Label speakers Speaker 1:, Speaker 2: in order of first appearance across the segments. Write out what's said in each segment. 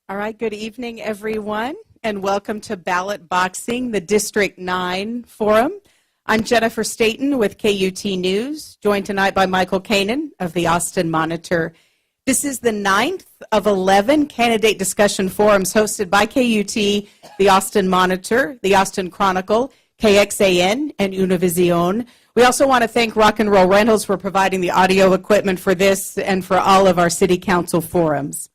Speaker 1: All right, good evening, everyone, and welcome to Ballot Boxing, the District 9 Forum. I'm Jennifer Staten with KUT News, joined tonight by Michael Kanan of the Austin Monitor. This is the 9th of 11 candidate discussion forums hosted by KUT, the Austin Monitor, the Austin Chronicle, KXAN, and Univision. We also want to thank Rock and Roll Rentals for providing the audio equipment for this and for all of our City Council forums.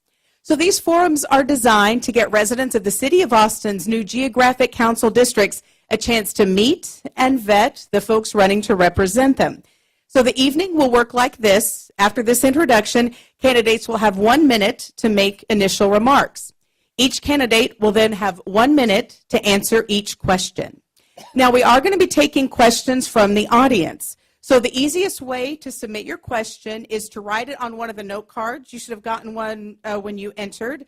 Speaker 1: So these forums are designed to get residents of the City of Austin's new geographic council districts a chance to meet and vet the folks running to represent them. So the evening will work like this. After this introduction, candidates will have 1 minute to make initial remarks. Each candidate will then have 1 minute to answer each question. Now, we are going to be taking questions from the audience. So the easiest way to submit your question is to write it on one of the note cards. You should have gotten one when you entered.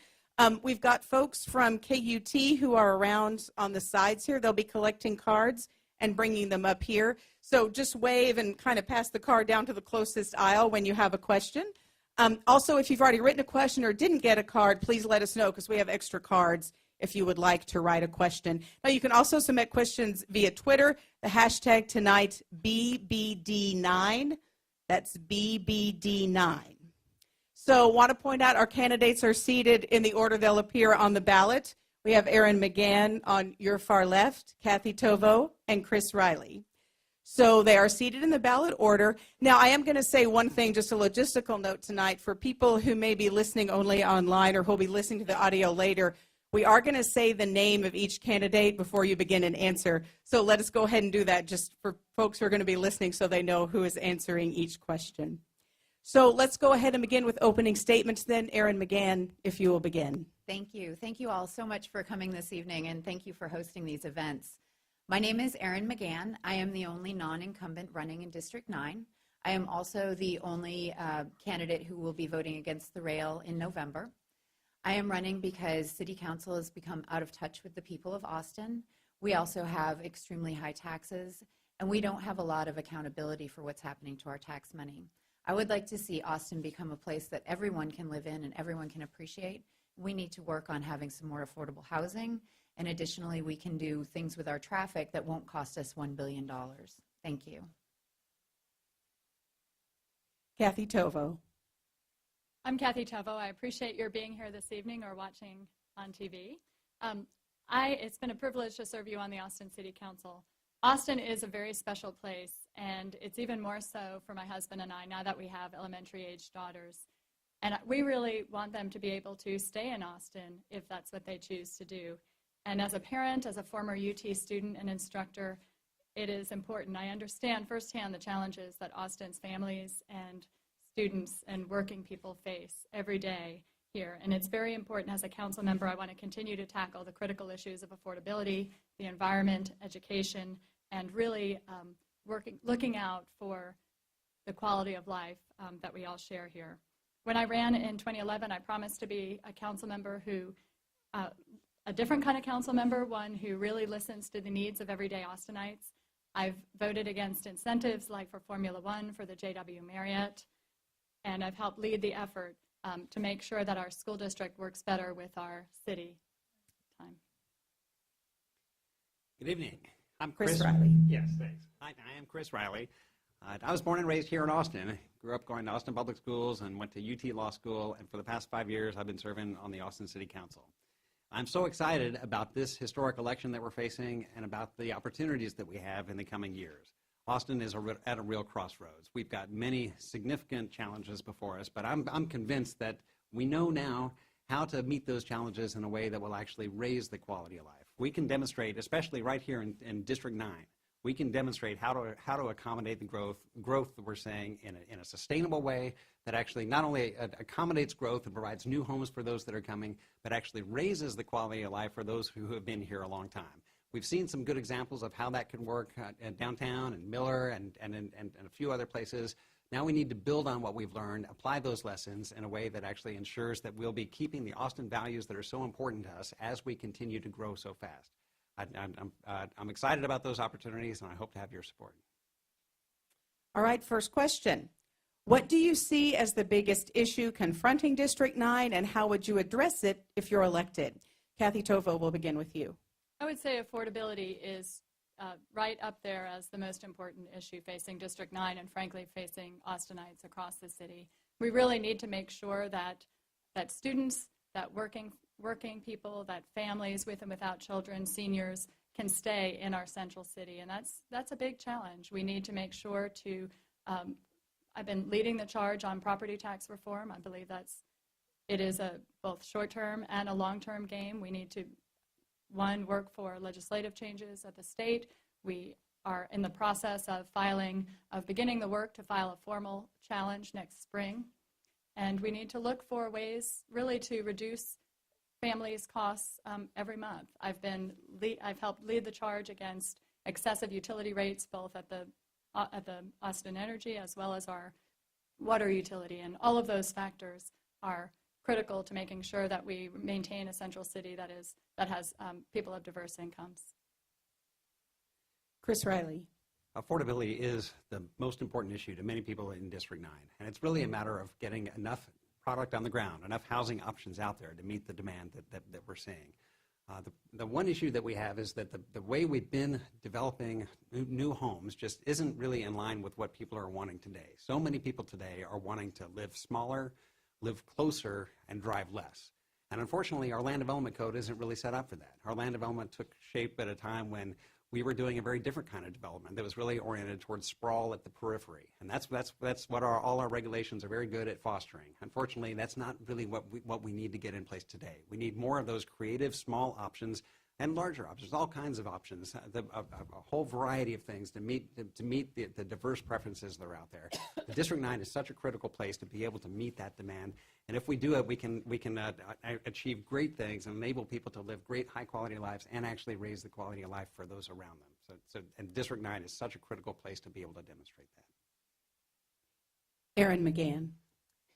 Speaker 1: We've got folks from KUT who are around on the sides here. They'll be collecting cards and bringing them up here. So just wave and kind of pass the card down to the closest aisle when you have a question. Also, if you've already written a question or didn't get a card, please let us know because we have extra cards if you would like to write a question. Now, you can also submit questions via Twitter. The hashtag tonight, BBD9. That's BBD9. So want to point out our candidates are seated in the order they'll appear on the ballot. We have Aaron McGann on your far left, Kathy Tovo, and Chris Riley. So they are seated in the ballot order. Now, I am going to say one thing, just a logistical note tonight. For people who may be listening only online or who will be listening to the audio later, we are going to say the name of each candidate before you begin an answer. So let us go ahead and do that just for folks who are going to be listening so they know who is answering each question. So let's go ahead and begin with opening statements then. Aaron McGann, if you will begin.
Speaker 2: Thank you. Thank you all so much for coming this evening, and thank you for hosting these events. My name is Erin McGann. I am the only non-incumbent running in District 9. I am also the only candidate who will be voting against the rail in November. I am running because City Council has become out of touch with the people of Austin. We also have extremely high taxes, and we don't have a lot of accountability for what's happening to our tax money. I would like to see Austin become a place that everyone can live in and everyone can appreciate. We need to work on having some more affordable housing, and additionally, we can do things with our traffic that won't cost us $1 billion. Thank you.
Speaker 1: Kathy Tovo.
Speaker 3: I'm Kathy Tovo. I appreciate your being here this evening or watching on TV. It's been a privilege to serve you on the Austin City Council. Austin is a very special place, and it's even more so for my husband and I now that we have elementary-age daughters. And we really want them to be able to stay in Austin if that's what they choose to do. And as a parent, as a former UT student and instructor, it is important. I understand firsthand the challenges that Austin's families and students and working people face every day here. And it's very important as a council member, I want to continue to tackle the critical issues of affordability, the environment, education, and really looking out for the quality of life that we all share here. When I ran in 2011, I promised to be a council member who, a different kind of council member, one who really listens to the needs of everyday Austinites. I've voted against incentives like for Formula One for the JW Marriott, and I've helped lead the effort to make sure that our school district works better with our city.
Speaker 4: Good evening. I'm
Speaker 1: Chris Riley.
Speaker 4: Yes, thanks. Hi, I am Chris Riley. I was born and raised here in Austin. I grew up going to Austin Public Schools and went to UT Law School, and for the past 5 years, I've been serving on the Austin City Council. I'm so excited about this historic election that we're facing and about the opportunities that we have in the coming years. Austin is at a real crossroads. We've got many significant challenges before us, but I'm convinced that we know now how to meet those challenges in a way that will actually raise the quality of life. We can demonstrate, especially right here in District 9, we can demonstrate how to accommodate the growth that we're seeing in a sustainable way that actually not only accommodates growth and provides new homes for those that are coming, but actually raises the quality of life for those who have been here a long time. We've seen some good examples of how that can work downtown and Miller and a few other places. Now we need to build on what we've learned, apply those lessons in a way that actually ensures that we'll be keeping the Austin values that are so important to us as we continue to grow so fast. I'm excited about those opportunities, and I hope to have your support.
Speaker 1: All right, first question. What do you see as the biggest issue confronting District 9, and how would you address it if you're elected? Kathy Tovo, we'll begin with you.
Speaker 3: I would say affordability is right up there as the most important issue facing District 9 and frankly facing Austinites across the city. We really need to make sure that students, that working people, that families with and without children, seniors, can stay in our central city, and that's a big challenge. We need to make sure to, I've been leading the charge on property tax reform. I believe it is a both short-term and a long-term game. We need to, one, work for legislative changes at the state. We are in the process of beginning the work to file a formal challenge next spring. And we need to look for ways really to reduce families' costs every month. I've helped lead the charge against excessive utility rates, both at the Austin Energy as well as our water utility, and all of those factors are critical to making sure that we maintain a central city that has people of diverse incomes.
Speaker 1: Chris Riley.
Speaker 4: Affordability is the most important issue to many people in District 9, and it's really a matter of getting enough product on the ground, enough housing options out there to meet the demand that we're seeing. The one issue that we have is that the way we've been developing new homes just isn't really in line with what people are wanting today. So many people today are wanting to live smaller, live closer, and drive less. And unfortunately, our land development code isn't really set up for that. Our land development took shape at a time when we were doing a very different kind of development that was really oriented towards sprawl at the periphery. And that's what all our regulations are very good at fostering. Unfortunately, that's not really what we need to get in place today. We need more of those creative small options and larger options, all kinds of options, a whole variety of things to meet the diverse preferences that are out there. The District 9 is such a critical place to be able to meet that demand, and if we do it, we can achieve great things and enable people to live great, high-quality lives and actually raise the quality of life for those around them. And District 9 is such a critical place to be able to demonstrate that.
Speaker 1: Erin McGann.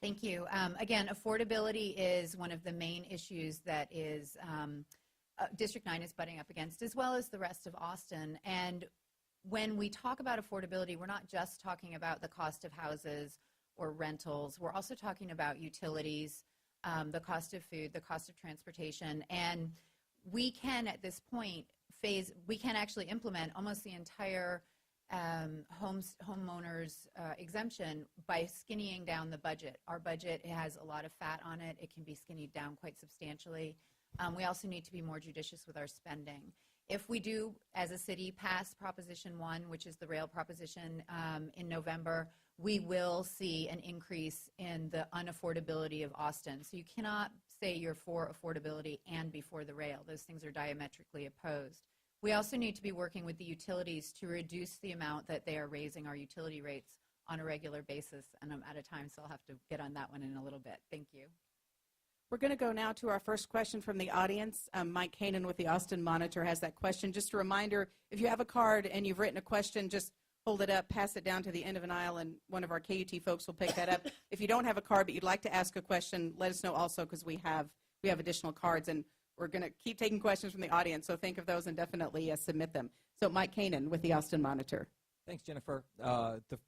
Speaker 2: Thank you. Again, affordability is one of the main issues that is District 9 is butting up against, as well as the rest of Austin. And when we talk about affordability, we're not just talking about the cost of houses or rentals. We're also talking about utilities, the cost of food, the cost of transportation. And we can, at this point, we can actually implement almost the entire homeowners exemption by skinnying down the budget. Our budget has a lot of fat on it. It can be skinnied down quite substantially. We also need to be more judicious with our spending. If we do, as a city, pass Proposition 1, which is the rail proposition, in November, we will see an increase in the unaffordability of Austin. So you cannot say you're for affordability and be for the rail. Those things are diametrically opposed. We also need to be working with the utilities to reduce the amount that they are raising our utility rates on a regular basis. And I'm out of time, so I'll have to get on that one in a little bit. Thank you.
Speaker 1: We're going to go now to our first question from the audience. Mike Kanan with the Austin Monitor has that question. Just a reminder, if you have a card and you've written a question, just hold it up, pass it down to the end of an aisle, and one of our KUT folks will pick that up. If you don't have a card but you'd like to ask a question, let us know also, because we have additional cards, and we're going to keep taking questions from the audience, so think of those and definitely submit them. So Mike Kanan with the Austin Monitor.
Speaker 5: Thanks, Jennifer.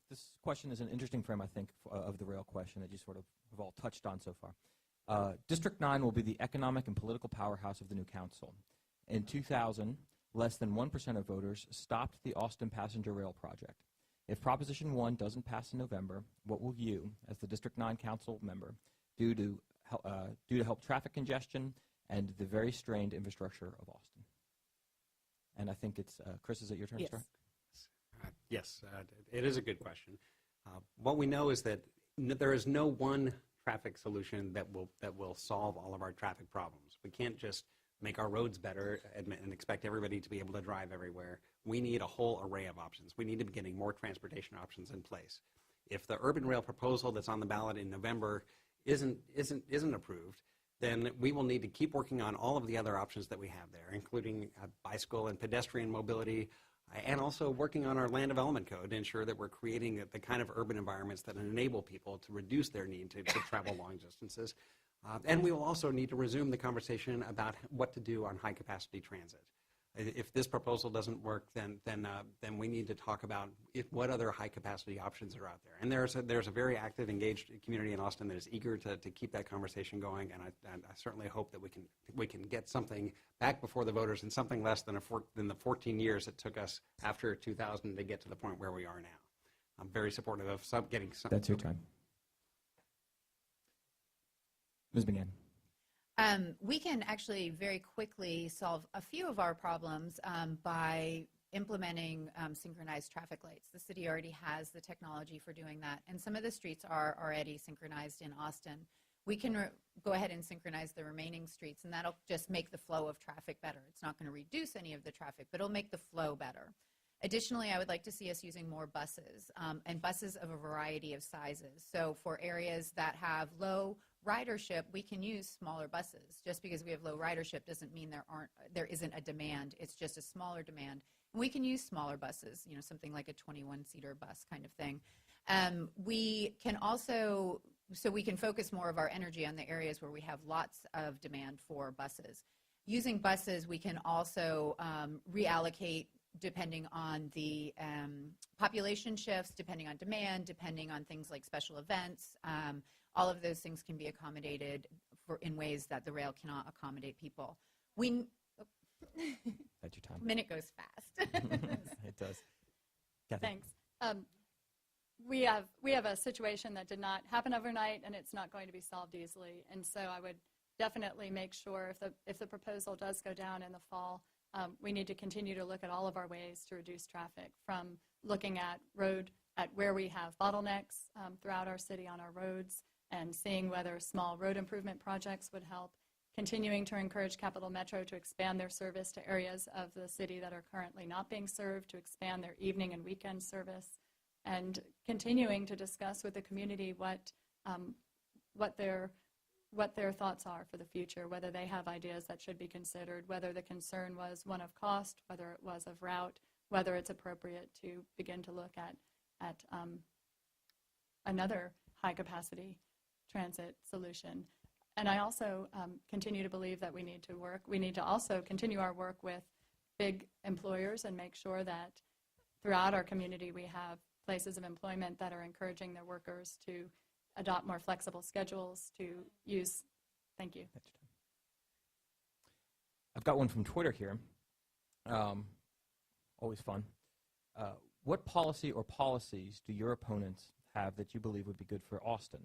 Speaker 5: This question is an interesting frame, I think, of the rail question that you sort of have all touched on so far. District 9 will be the economic and political powerhouse of the new council. In 2000, less than 1% of voters stopped the Austin Passenger Rail project. If Proposition 1 doesn't pass in November, what will you, as the District 9 council member, do to help traffic congestion and the very strained infrastructure of Austin? And I think it's, Chris, is it your turn to start?
Speaker 4: Yes, it is a good question. What we know is that there is no one traffic solution that will solve all of our traffic problems. We can't just make our roads better and expect everybody to be able to drive everywhere. We need a whole array of options. We need to be getting more transportation options in place. If the urban rail proposal that's on the ballot in November isn't approved, then we will need to keep working on all of the other options that we have there, including bicycle and pedestrian mobility, and also working on our land development code to ensure that we're creating the kind of urban environments that enable people to reduce their need to travel long distances. And we will also need to resume the conversation about what to do on high-capacity transit. If this proposal doesn't work, then we need to talk about what other high capacity options are out there. And there's a very active, engaged community in Austin that is eager to keep that conversation going. And I certainly hope that we can get something back before the voters in something less than the 14 years it took us after 2000 to get to the point where we are now. I'm very supportive of getting something.
Speaker 5: That's your time. Ms. McGann.
Speaker 2: We can actually very quickly solve a few of our problems by implementing synchronized traffic lights. The city already has the technology for doing that, and some of the streets are already synchronized in Austin. We can go ahead and synchronize the remaining streets, and that'll just make the flow of traffic better. It's not going to reduce any of the traffic, but it'll make the flow better. Additionally, I would like to see us using more buses, and buses of a variety of sizes. So for areas that have low ridership, we can use smaller buses. Just because we have low ridership doesn't mean there isn't a demand. It's just a smaller demand. And we can use smaller buses, something like a 21-seater bus kind of thing. We can also, so we can focus more of our energy on the areas where we have lots of demand for buses. Using buses, we can also reallocate depending on the population shifts, depending on demand, depending on things like special events. All of those things can be accommodated in ways that the rail cannot accommodate people.
Speaker 5: That's your time.
Speaker 2: Minute goes fast.
Speaker 5: It does. Kathy.
Speaker 3: Thanks. We have a situation that did not happen overnight, and it's not going to be solved easily. And so I would definitely make sure if the proposal does go down in the fall, we need to continue to look at all of our ways to reduce traffic, from looking at where we have bottlenecks throughout our city on our roads and seeing whether small road improvement projects would help, continuing to encourage Capital Metro to expand their service to areas of the city that are currently not being served, to expand their evening and weekend service, and continuing to discuss with the community what their thoughts are for the future, whether they have ideas that should be considered, whether the concern was one of cost, whether it was of route, whether it's appropriate to begin to look at another high-capacity transit solution. And I also continue to believe that we need to also continue our work with big employers and make sure that throughout our community we have places of employment that are encouraging their workers to adopt more flexible schedules, to use. Thank you.
Speaker 5: I've got one from Twitter here. Always fun. What policy or policies do your opponents have that you believe would be good for Austin?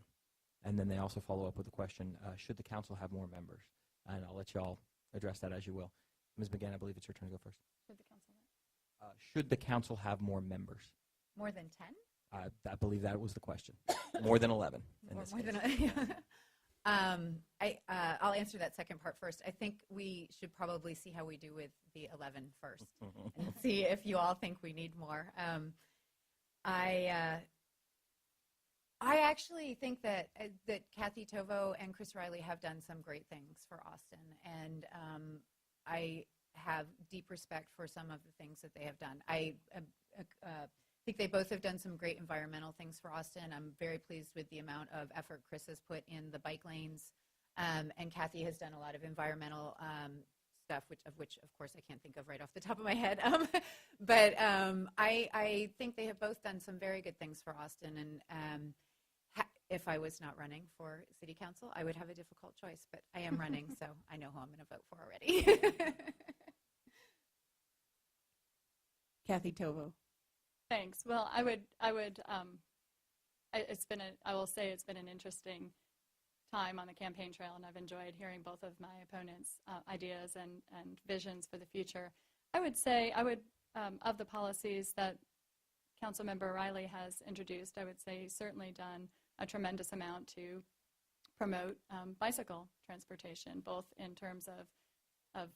Speaker 5: And then they also follow up with the question, should the council have more members? And I'll let you all address that as you will. Ms. McGann, I believe it's your turn to go first. Should the council have more members?
Speaker 2: More than 10?
Speaker 5: I believe that was the question. More than 11.
Speaker 2: I'll answer that second part first. I think we should probably see how we do with the 11 first and see if you all think we need more. I actually think that Kathy Tovo and Chris Riley have done some great things for Austin, and I have deep respect for some of the things that they have done. I think they both have done some great environmental things for Austin. I'm very pleased with the amount of effort Chris has put in the bike lanes, and Kathy has done a lot of environmental stuff, which of course I can't think of right off the top of my head. But I think they have both done some very good things for Austin, and if I was not running for city council, I would have a difficult choice, but I am running, so I know who I'm going to vote for already.
Speaker 1: Kathy Tovo.
Speaker 3: Thanks. Well, I will say it's been an interesting time on the campaign trail, and I've enjoyed hearing both of my opponents' ideas and visions for the future. I would say, of the policies that Councilmember Riley has introduced, I would say he's certainly done a tremendous amount to promote bicycle transportation, both in terms of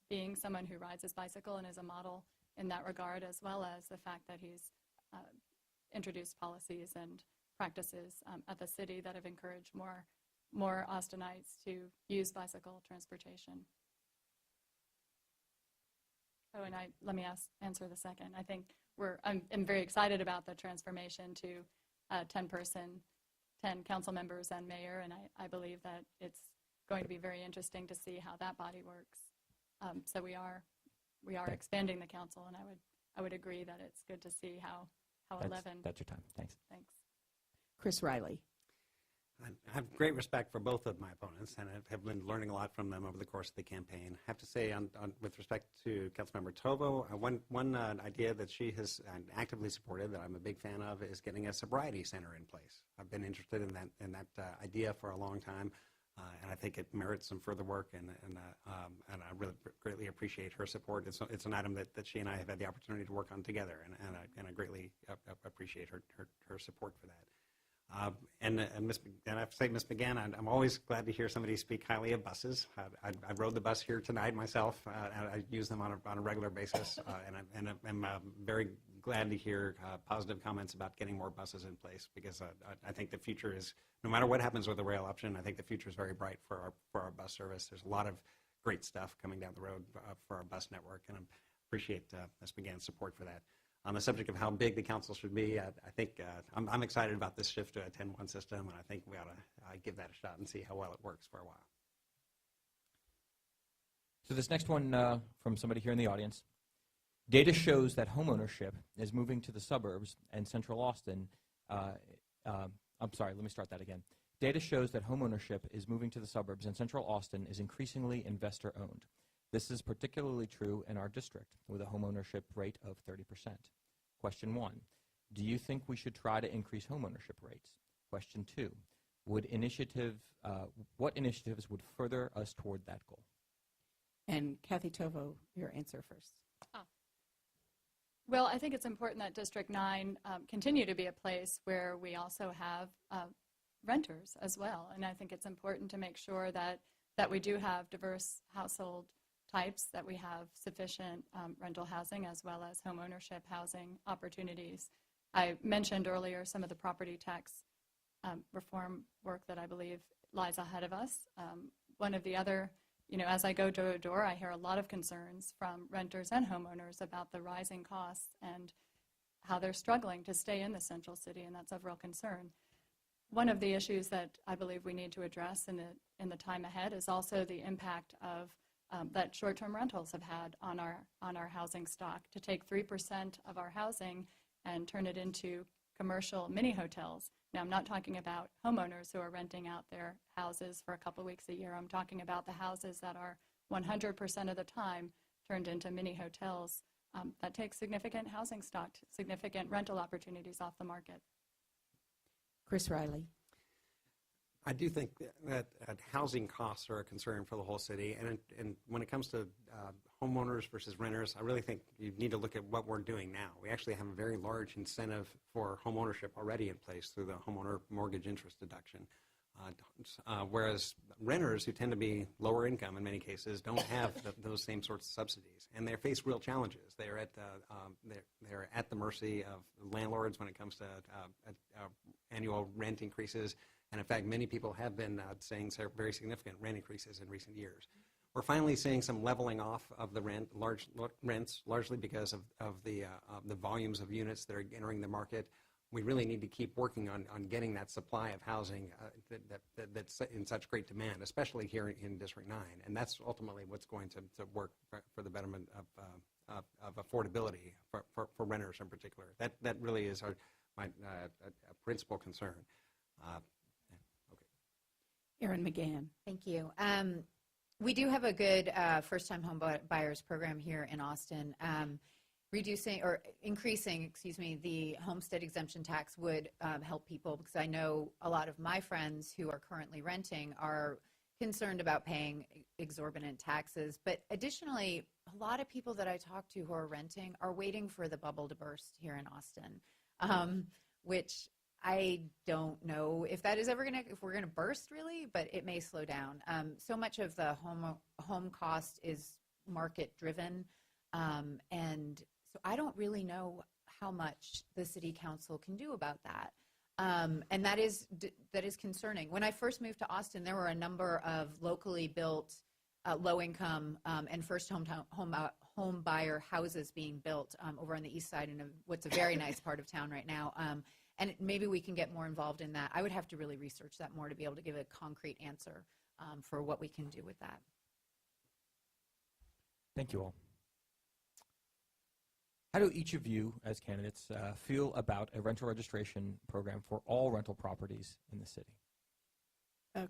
Speaker 3: being someone who rides his bicycle and is a model in that regard, as well as the fact that he's introduced policies and practices at the city that have encouraged more Austinites to use bicycle transportation. Oh, and let me answer the second. I think I'm very excited about the transformation to 10 council members and mayor, and I believe that it's going to be very interesting to see how that body works. So we are we are expanding the council, and I would agree that it's good to see how 11.
Speaker 5: That's your time. Thanks.
Speaker 3: Thanks.
Speaker 1: Chris Riley.
Speaker 4: I have great respect for both of my opponents, and I have been learning a lot from them over the course of the campaign. I have to say, with respect to Councilmember Tovo, one idea that she has actively supported that I'm a big fan of is getting a sobriety center in place. I've been interested in that idea for a long time, and I think it merits some further work, and I really greatly appreciate her support. It's an item that she and I have had the opportunity to work on together, and I greatly appreciate her support for that. And I have to say, Ms. McGann, I'm always glad to hear somebody speak highly of buses. I rode the bus here tonight myself, and I use them on a regular basis, and I'm very glad to hear positive comments about getting more buses in place, because I think the future is, no matter what happens with the rail option, I think the future is very bright for our bus service. There's a lot of great stuff coming down the road for our bus network, and I appreciate Ms. McGann's support for that. On the subject of how big the council should be, I think I'm excited about this shift to a 10-1 system, and I think we ought to give that a shot and see how well it works for a while.
Speaker 5: So this next one from somebody here in the audience. Data shows that homeownership is moving to the suburbs and central Austin. I'm sorry, let me start that again. Data shows that homeownership is moving to the suburbs and central Austin is increasingly investor-owned. This is particularly true in our district, with a homeownership rate of 30%. Question 1, do you think we should try to increase homeownership rates? Question 2, what initiatives would further us toward that goal?
Speaker 1: And Kathy Tovo, your answer first.
Speaker 3: Well, I think it's important that District 9 continue to be a place where we also have renters as well. And I think it's important to make sure that we do have diverse household types, that we have sufficient rental housing as well as home ownership housing opportunities. I mentioned earlier some of the property tax reform work that I believe lies ahead of us. One of the other, as I go door to door, I hear a lot of concerns from renters and homeowners about the rising costs and how they're struggling to stay in the central city, and that's of real concern. One of the issues that I believe we need to address in the time ahead is also the impact of that short-term rentals have had on our housing stock. To take 3% of our housing and turn it into commercial mini hotels. Now, I'm not talking about homeowners who are renting out their houses for a couple of weeks a year. I'm talking about the houses that are 100% of the time turned into mini hotels. That takes significant housing stock, significant rental opportunities off the market.
Speaker 1: Chris Riley.
Speaker 4: I do think that housing costs are a concern for the whole city, and when it comes to homeowners versus renters, I really think you need to look at what we're doing now. We actually have a very large incentive for homeownership already in place through the homeowner mortgage interest deduction, whereas renters, who tend to be lower income in many cases, don't have those same sorts of subsidies, and they face real challenges. They're at the mercy of landlords when it comes to annual rent increases. And in fact, many people have been seeing very significant rent increases in recent years. We're finally seeing some leveling off of the rents, largely because of the volumes of units that are entering the market. We really need to keep working on getting that supply of housing that's in such great demand, especially here in District 9. And that's ultimately what's going to work for the betterment of affordability for renters in particular. That really is my principal concern.
Speaker 1: Erin McGann.
Speaker 2: Thank you. We do have a good first-time home buyers program here in Austin. Increasing the homestead exemption tax would help people, because I know a lot of my friends who are currently renting are concerned about paying exorbitant taxes. But additionally, a lot of people that I talk to who are renting are waiting for the bubble to burst here in Austin, which I don't know if that is ever if we're gonna burst really, but it may slow down. So much of the home cost is market driven, and so I don't really know how much the city council can do about that. And that is concerning. When I first moved to Austin, there were a number of locally built low income and first home buyer houses being built over on the east side in what's a very nice part of town right now. And maybe we can get more involved in that. I would have to really research that more to be able to give a concrete answer for what we can do with that.
Speaker 5: Thank you all. How do each of you, as candidates, feel about a rental registration program for all rental properties in the city?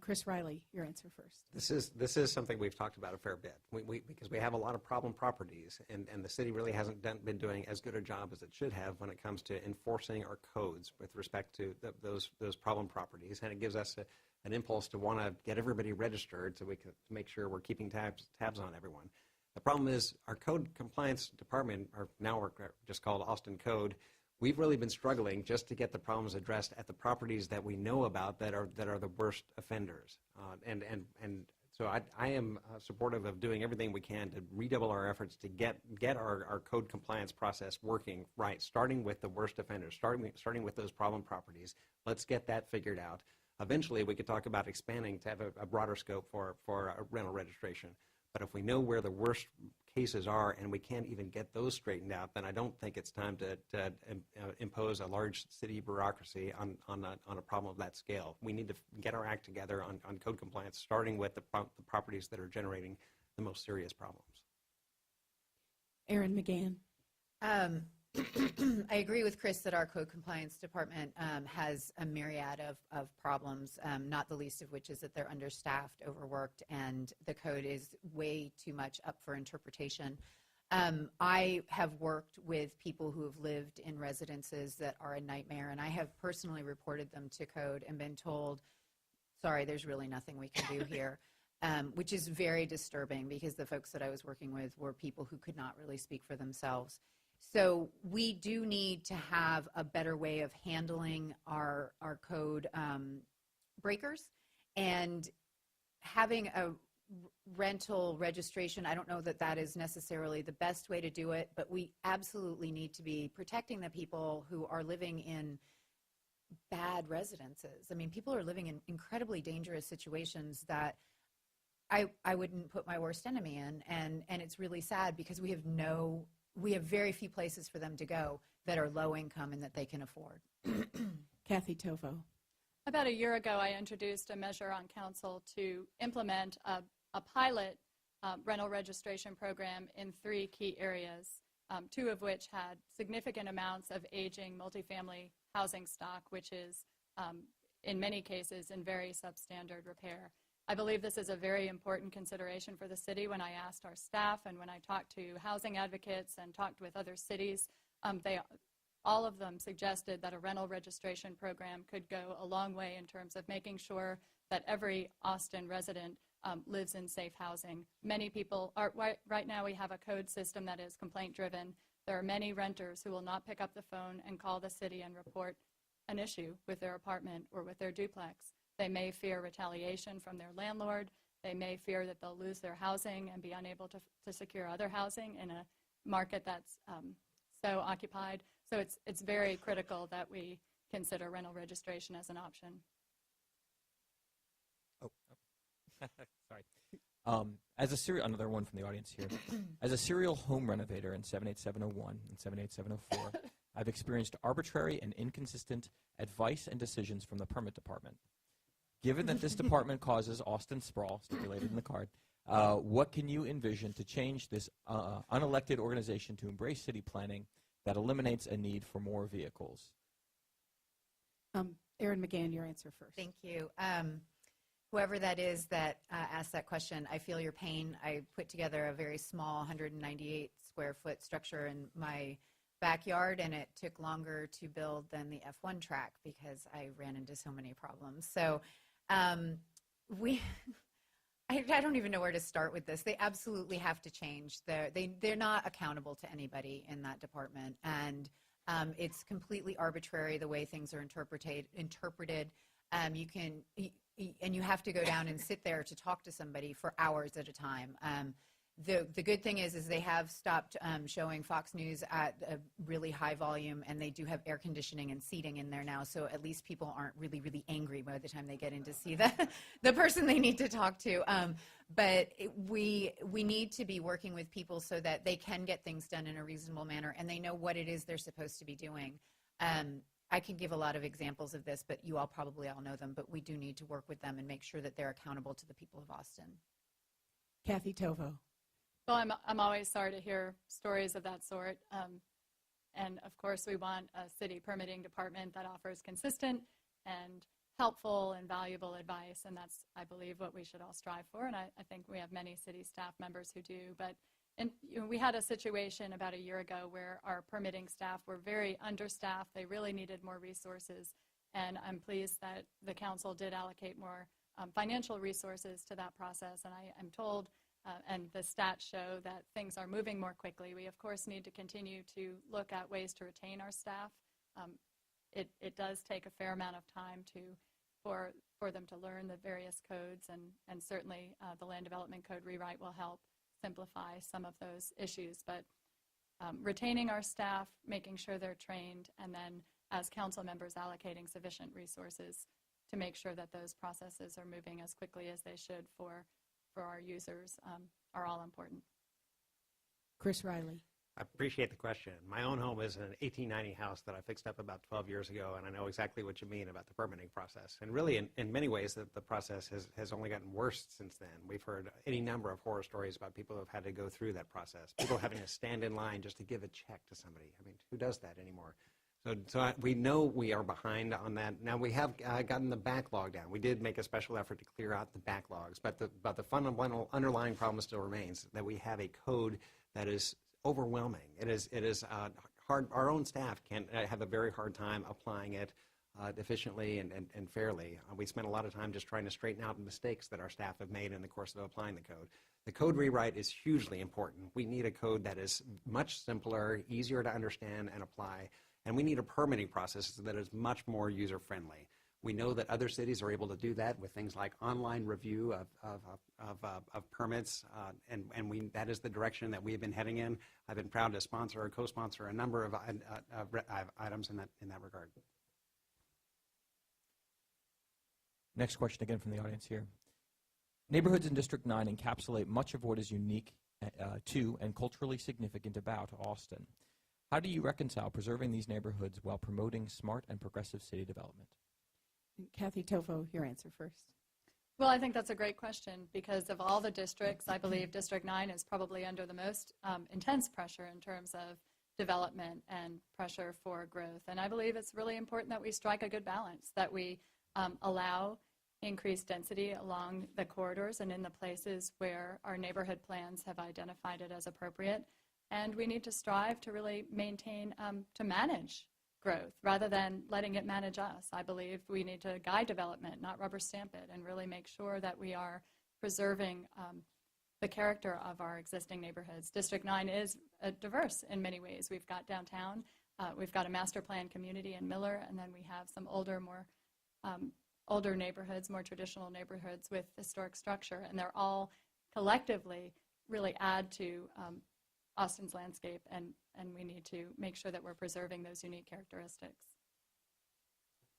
Speaker 1: Chris Riley, your answer first.
Speaker 4: This is something we've talked about a fair bit because we have a lot of problem properties, and the city really hasn't been doing as good a job as it should have when it comes to enforcing our codes with respect to those problem properties, and it gives us an impulse to want to get everybody registered so we can make sure we're keeping tabs on everyone. The problem is our code compliance department, or now we're just called Austin Code, we've really been struggling just to get the problems addressed at the properties that we know about that are the worst offenders. And so I am supportive of doing everything we can to redouble our efforts to get our code compliance process working right, starting with the worst offenders, starting with those problem properties. Let's get that figured out. Eventually, we could talk about expanding to have a broader scope for a rental registration. But if we know where the worst cases are and we can't even get those straightened out, then I don't think it's time to impose a large city bureaucracy on a problem of that scale. We need to get our act together on code compliance, starting with the properties that are generating the most serious problems.
Speaker 1: Erin McGann.
Speaker 2: I agree with Chris that our code compliance department has a myriad of problems, not the least of which is that they're understaffed, overworked, and the code is way too much up for interpretation. I have worked with people who have lived in residences that are a nightmare, and I have personally reported them to code and been told, sorry, there's really nothing we can do here. Which is very disturbing because the folks that I was working with were people who could not really speak for themselves. So we do need to have a better way of handling our code breakers, and having a rental registration, I don't know that that is necessarily the best way to do it, but we absolutely need to be protecting the people who are living in bad residences. I mean, people are living in incredibly dangerous situations that I wouldn't put my worst enemy in, and it's really sad because we have very few places for them to go that are low income and that they can afford.
Speaker 1: Kathy Tovo.
Speaker 3: About a year ago, I introduced a measure on council to implement a pilot rental registration program in 3 key areas, 2 of which had significant amounts of aging multifamily housing stock, which is in many cases in very substandard repair. I believe this is a very important consideration for the city. When I asked our staff and when I talked to housing advocates and talked with other cities, all of them suggested that a rental registration program could go a long way in terms of making sure that every Austin resident lives in safe housing. Many people are, right now we have a code system that is complaint driven. There are many renters who will not pick up the phone and call the city and report an issue with their apartment or with their duplex. They may fear retaliation from their landlord. They may fear that they'll lose their housing and be unable to secure other housing in a market that's so occupied. So it's very critical that we consider rental registration as an option.
Speaker 5: Sorry. Another one from the audience here. As a serial home renovator in 78701 and 78704, I've experienced arbitrary and inconsistent advice and decisions from the permit department. Given that this department causes Austin sprawl, stipulated in the card, what can you envision to change this unelected organization to embrace city planning that eliminates a need for more vehicles?
Speaker 1: Erin McGann, your answer first.
Speaker 2: Thank you. Whoever that is that asked that question, I feel your pain. I put together a very small 198 square foot structure in my backyard, and it took longer to build than the F1 track because I ran into so many problems. So I don't even know where to start with this. They absolutely have to change. They're not accountable to anybody in that department, and it's completely arbitrary the way things are interpreted. You have to go down and sit there to talk to somebody for hours at a time. The good thing is they have stopped showing Fox News at a really high volume, and they do have air conditioning and seating in there now, so at least people aren't really, really angry by the time they get in to see the person they need to talk to. But we need to be working with people so that they can get things done in a reasonable manner, and they know what it is they're supposed to be doing. I can give a lot of examples of this, but you all probably all know them, but we do need to work with them and make sure that they're accountable to the people of Austin.
Speaker 1: Kathy Tovo.
Speaker 3: Well, I'm always sorry to hear stories of that sort. And of course, we want a city permitting department that offers consistent and helpful and valuable advice, and that's, I believe, what we should all strive for, and I think we have many city staff members who do. But we had a situation about a year ago where our permitting staff were very understaffed. They really needed more resources, and I'm pleased that the council did allocate more financial resources to that process, and I'm told, and the stats show that things are moving more quickly. We, of course, need to continue to look at ways to retain our staff. It does take a fair amount of time for them to learn the various codes, and certainly the Land Development Code rewrite will help simplify some of those issues. But retaining our staff, making sure they're trained, and then as council members allocating sufficient resources to make sure that those processes are moving as quickly as they should for our users are all important.
Speaker 1: Chris Riley.
Speaker 6: I appreciate the question. My own home is an 1890 house that I fixed up about 12 years ago, and I know exactly what you mean about the permitting process. And really, in many ways, the process has only gotten worse since then. We've heard any number of horror stories about people who have had to go through that process, people having to stand in line just to give a check to somebody. I mean, who does that anymore? We know we are behind on that. Now, we have gotten the backlog down. We did make a special effort to clear out the backlogs, but the fundamental underlying problem still remains that we have a code that is overwhelming. It is hard. Our own staff can have a very hard time applying it efficiently and fairly. We spent a lot of time just trying to straighten out mistakes that our staff have made in the course of applying the code. The code rewrite is hugely important. We need a code that is much simpler, easier to understand and apply, and we need a permitting process that is much more user-friendly. We know that other cities are able to do that with things like online review of permits, and that is the direction that we have been heading in. I've been proud to sponsor or co-sponsor a number of items in that regard.
Speaker 5: Next question again from the audience here. Neighborhoods in District 9 encapsulate much of what is unique to and culturally significant about Austin. How do you reconcile preserving these neighborhoods while promoting smart and progressive city development?
Speaker 1: Kathy Tovo, your answer first.
Speaker 3: Well, I think that's a great question because of all the districts, I believe District 9 is probably under the most intense pressure in terms of development and pressure for growth. And I believe it's really important that we strike a good balance, that we allow increased density along the corridors and in the places where our neighborhood plans have identified it as appropriate. And we need to strive to really maintain, to manage growth rather than letting it manage us. I believe we need to guide development, not rubber stamp it, and really make sure that we are preserving the character of our existing neighborhoods. District 9 is diverse in many ways. We've got downtown, we've got a master plan community in Miller, and then we have some older neighborhoods, more traditional neighborhoods with historic structure, and they're all collectively really add to Austin's landscape, and we need to make sure that we're preserving those unique characteristics.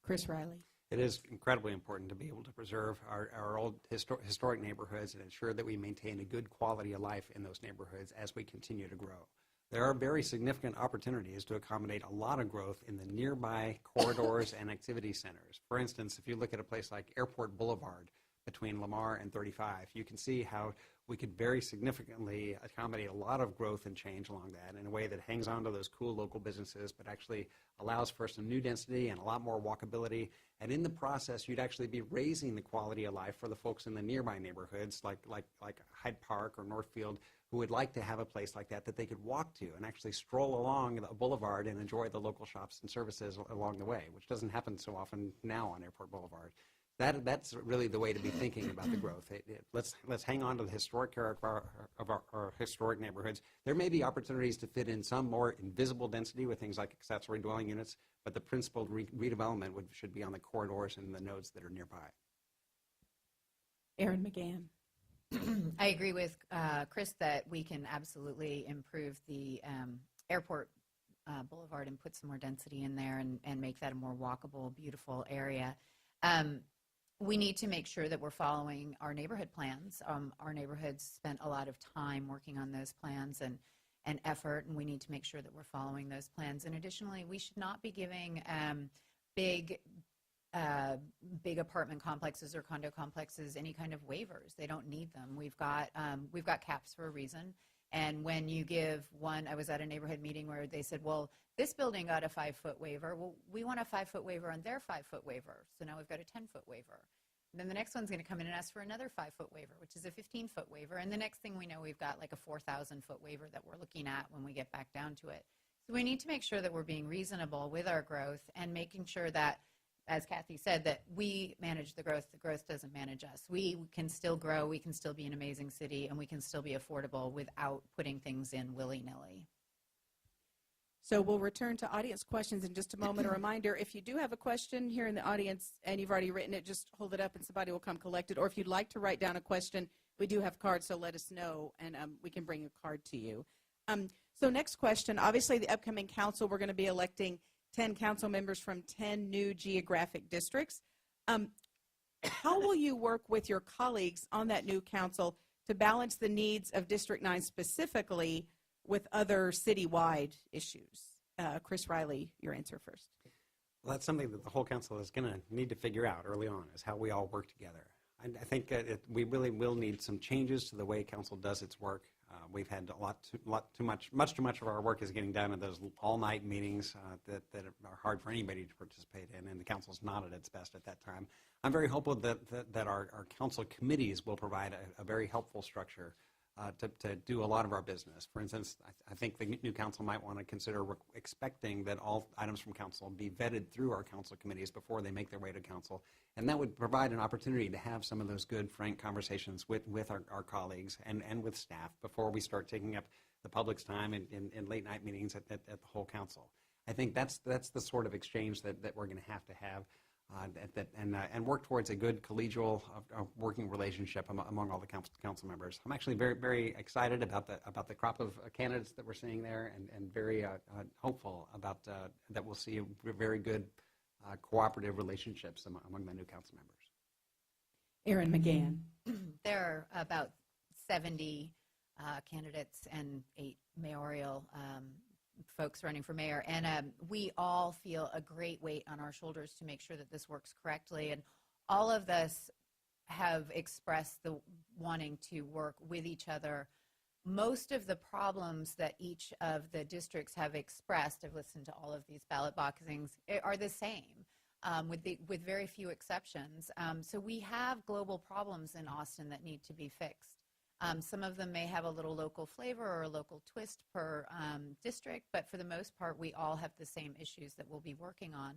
Speaker 1: Chris Riley.
Speaker 6: It is incredibly important to be able to preserve our old historic neighborhoods and ensure that we maintain a good quality of life in those neighborhoods as we continue to grow. There are very significant opportunities to accommodate a lot of growth in the nearby corridors and activity centers. For instance, if you look at a place like Airport Boulevard between Lamar and 35, you can see how we could very significantly accommodate a lot of growth and change along that in a way that hangs on to those cool local businesses, but actually allows for some new density and a lot more walkability. And in the process, you'd actually be raising the quality of life for the folks in the nearby neighborhoods like Hyde Park or Northfield, who would like to have a place like that they could walk to and actually stroll along the boulevard and enjoy the local shops and services along the way, which doesn't happen so often now on Airport Boulevard. That's really the way to be thinking about the growth. Let's hang on to the historic character of our historic neighborhoods. There may be opportunities to fit in some more invisible density with things like accessory dwelling units, but the principal redevelopment should be on the corridors and the nodes that are nearby.
Speaker 1: Erin McGann.
Speaker 2: I agree with Chris that we can absolutely improve the Airport Boulevard and put some more density in there and make that a more walkable, beautiful area. We need to make sure that we're following our neighborhood plans. Our neighborhoods spent a lot of time working on those plans and effort, and we need to make sure that we're following those plans. And additionally, we should not be giving big apartment complexes or condo complexes any kind of waivers. They don't need them. We've got caps for a reason, And when you give one, I was at a neighborhood meeting where they said, well, this building got a 5-foot waiver. Well, we want a 5-foot waiver on their 5-foot waiver. So now we've got a 10-foot waiver. And then the next one's going to come in and ask for another 5-foot waiver, which is a 15-foot waiver. And the next thing we know, we've got like a 4,000-foot waiver that we're looking at when we get back down to it. So we need to make sure that we're being reasonable with our growth and making sure that, as Kathy said, that we manage the growth doesn't manage us. We can still grow, we can still be an amazing city, and we can still be affordable without putting things in willy-nilly.
Speaker 1: So we'll return to audience questions in just a moment. A reminder, if you do have a question here in the audience and you've already written it, just hold it up and somebody will come collect it. Or if you'd like to write down a question, we do have cards, so let us know, and we can bring a card to you. So next question, obviously the upcoming council, we're going to be electing 10 council members from 10 new geographic districts. How will you work with your colleagues on that new council to balance the needs of District 9 specifically with other citywide issues? Chris Riley, your answer first.
Speaker 6: Well, that's something that the whole council is going to need to figure out early on, is how we all work together. I think we really will need some changes to the way council does its work. We've had much too much of our work is getting done in those all-night meetings that are hard for anybody to participate in, and the council's not at its best at that time. I'm very hopeful that our council committees will provide a very helpful structure to do a lot of our business. For instance, I think the new council might want to consider expecting that all items from council be vetted through our council committees before they make their way to council. And that would provide an opportunity to have some of those good, frank conversations with our colleagues and with staff before we start taking up the public's time in late night meetings at the whole council. I think that's the sort of exchange that we're going to have. And work towards a good collegial working relationship among all the council members. I'm actually very, very excited about the crop of candidates that we're seeing there, and very hopeful about that we'll see very good cooperative relationships among the new council members.
Speaker 1: Erin McGann.
Speaker 2: There are about 70 candidates and 8 mayoral folks running for mayor, and we all feel a great weight on our shoulders to make sure that this works correctly, and all of us have expressed the wanting to work with each other. Most of the problems that each of the districts have expressed, I've listened to all of these ballot boxings, are the same, with very few exceptions. So we have global problems in Austin that need to be fixed. Some of them may have a little local flavor or a local twist per district, but for the most part, we all have the same issues that we'll be working on.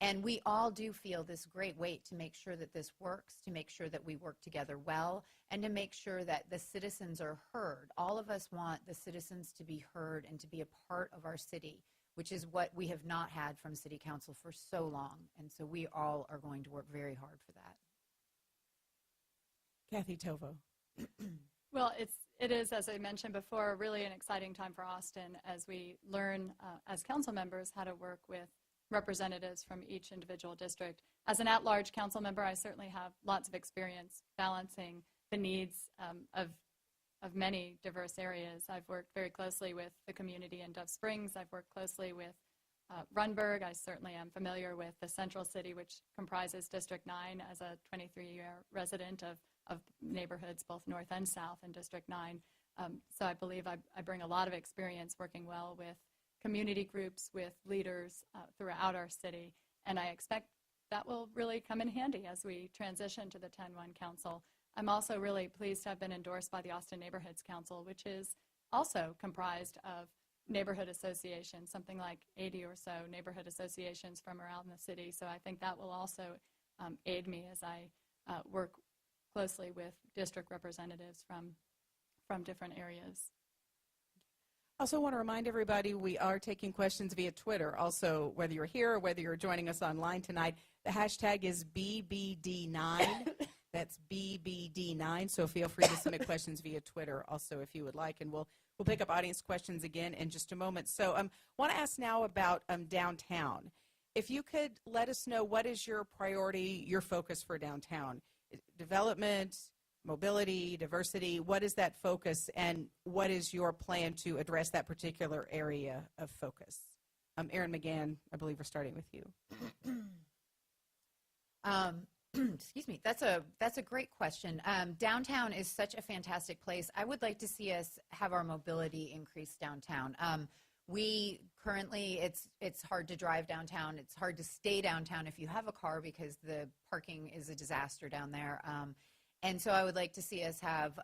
Speaker 2: And we all do feel this great weight to make sure that this works, to make sure that we work together well, and to make sure that the citizens are heard. All of us want the citizens to be heard and to be a part of our city, which is what we have not had from City Council for so long. And so we all are going to work very hard for that.
Speaker 1: Kathy Tovo.
Speaker 3: Well, it is, as I mentioned before, really an exciting time for Austin as we learn as council members how to work with representatives from each individual district. As an at-large council member, I certainly have lots of experience balancing the needs of many diverse areas. I've worked very closely with the community in Dove Springs. I've worked closely with Runberg. I certainly am familiar with the Central City, which comprises District 9 as a 23-year resident of neighborhoods, both north and south in District 9. So I believe I bring a lot of experience working well with community groups, with leaders throughout our city, and I expect that will really come in handy as we transition to the 10-1 council. I'm also really pleased to have been endorsed by the Austin Neighborhoods Council, which is also comprised of neighborhood associations, something like 80 or so neighborhood associations from around the city. So I think that will also aid me as I work closely with district representatives from different areas.
Speaker 1: Also want to remind everybody we are taking questions via Twitter. Also, whether you're here or whether you're joining us online tonight, the hashtag is BBD9. That's BBD9. So feel free to submit questions via Twitter also if you would like, and we'll pick up audience questions again in just a moment. So want to ask now about downtown. If you could let us know, what is your priority, your focus for downtown? Development, mobility, diversity, what is that focus, and what is your plan to address that particular area of focus? Erin McGann, I believe we're starting with you.
Speaker 2: Excuse me. That's a great question. Downtown is such a fantastic place. I would like to see us have our mobility increase downtown. We currently, it's hard to drive downtown. It's hard to stay downtown if you have a car because the parking is a disaster down there. And so I would like to see us have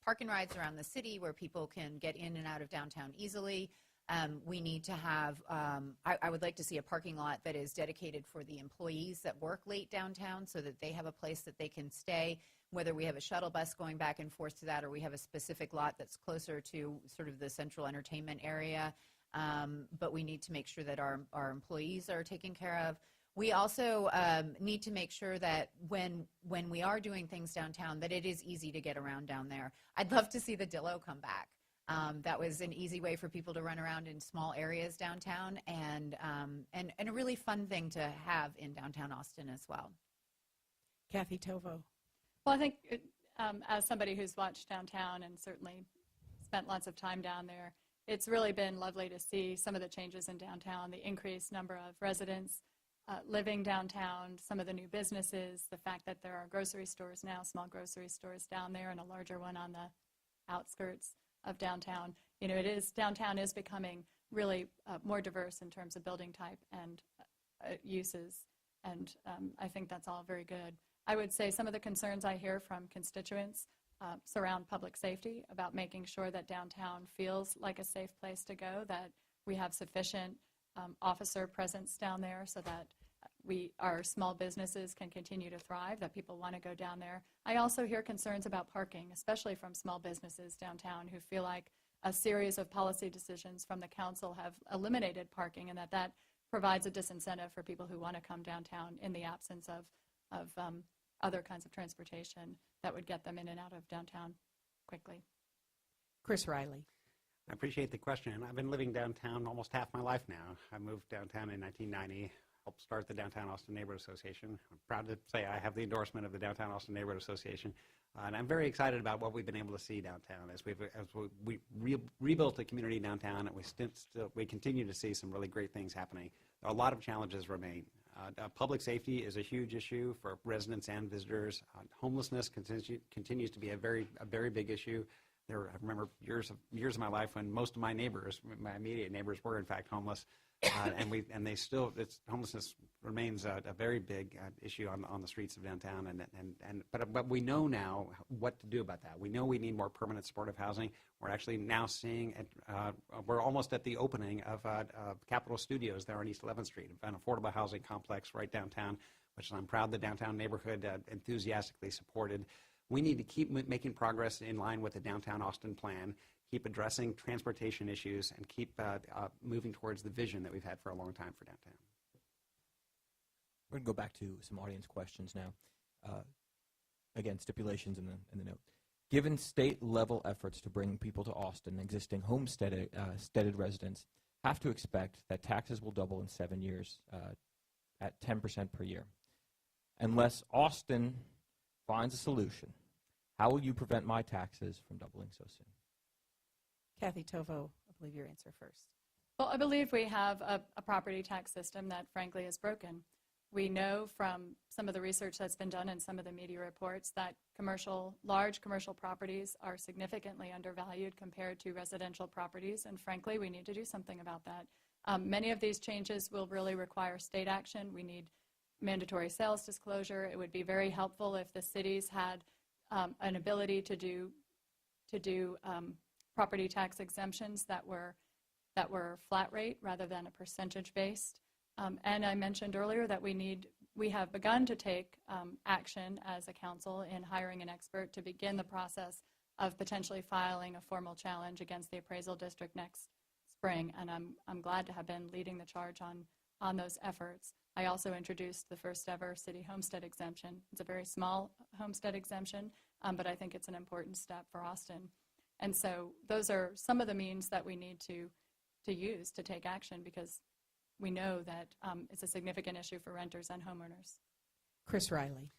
Speaker 2: park and rides around the city where people can get in and out of downtown easily. We need to have, I would like to see a parking lot that is dedicated for the employees that work late downtown so that they have a place that they can stay, whether we have a shuttle bus going back and forth to that or we have a specific lot that's closer to sort of the central entertainment area. But we need to make sure that our employees are taken care of. We also need to make sure that when we are doing things downtown, that it is easy to get around down there. I'd love to see the Dillo come back. That was an easy way for people to run around in small areas downtown and a really fun thing to have in downtown Austin as well.
Speaker 1: Kathy Tovo.
Speaker 3: Well, I think as somebody who's watched downtown and certainly spent lots of time down there, it's really been lovely to see some of the changes in downtown, the increased number of residents living downtown, some of the new businesses, the fact that there are grocery stores now, small grocery stores down there and a larger one on the outskirts of downtown. You know, downtown is becoming really more diverse in terms of building type and uses, and I think that's all very good. I would say some of the concerns I hear from constituents surround public safety, about making sure that downtown feels like a safe place to go, that we have sufficient officer presence down there so that our small businesses can continue to thrive, that people want to go down there. I also hear concerns about parking, especially from small businesses downtown who feel like a series of policy decisions from the council have eliminated parking and that provides a disincentive for people who want to come downtown in the absence of other kinds of transportation that would get them in and out of downtown quickly.
Speaker 1: Chris Riley.
Speaker 4: I appreciate the question. I've been living downtown almost half my life now. I moved downtown in 1990, helped start the Downtown Austin Neighborhood Association. I'm proud to say I have the endorsement of the Downtown Austin Neighborhood Association. And I'm very excited about what we've been able to see downtown as we rebuilt the community downtown, and we continue to see some really great things happening. A lot of challenges remain. Public safety is a huge issue for residents and visitors. Homelessness continues to be a very big issue. I remember years of my life when most of my neighbors, my immediate neighbors, were in fact homeless, homelessness remains a very big issue on the streets of downtown. But we know now what to do about that. We know we need more permanent supportive housing. We're actually now seeing we're almost at the opening of Capitol Studios there on East 11th Street, an affordable housing complex right downtown, which I'm proud the downtown neighborhood enthusiastically supported. We need to keep making progress in line with the Downtown Austin plan, keep addressing transportation issues, and keep moving towards the vision that we've had for a long time for downtown.
Speaker 5: We're going to go back to some audience questions now. Again, stipulations in the note. Given state-level efforts to bring people to Austin, existing homesteaded residents have to expect that taxes will double in 7 years at 10% per year. Unless Austin finds a solution, how will you prevent my taxes from doubling so soon?
Speaker 1: Kathy Tovo, I believe your answer first.
Speaker 3: Well, I believe we have a property tax system that frankly is broken. We know from some of the research that's been done and some of the media reports that large commercial properties are significantly undervalued compared to residential properties, and frankly, we need to do something about that. Many of these changes will really require state action. We need mandatory sales disclosure. It would be very helpful if the cities had an ability to do property tax exemptions that were flat rate rather than a percentage based. And I mentioned earlier that we have begun to take action as a council in hiring an expert to begin the process of potentially filing a formal challenge against the appraisal district next spring. And I'm glad to have been leading the charge on those efforts. I also introduced the first ever city homestead exemption. It's a very small homestead exemption, but I think it's an important step for Austin. And so those are some of the means that we need to use to take action, because we know that it's a significant issue for renters and homeowners.
Speaker 1: Chris Riley.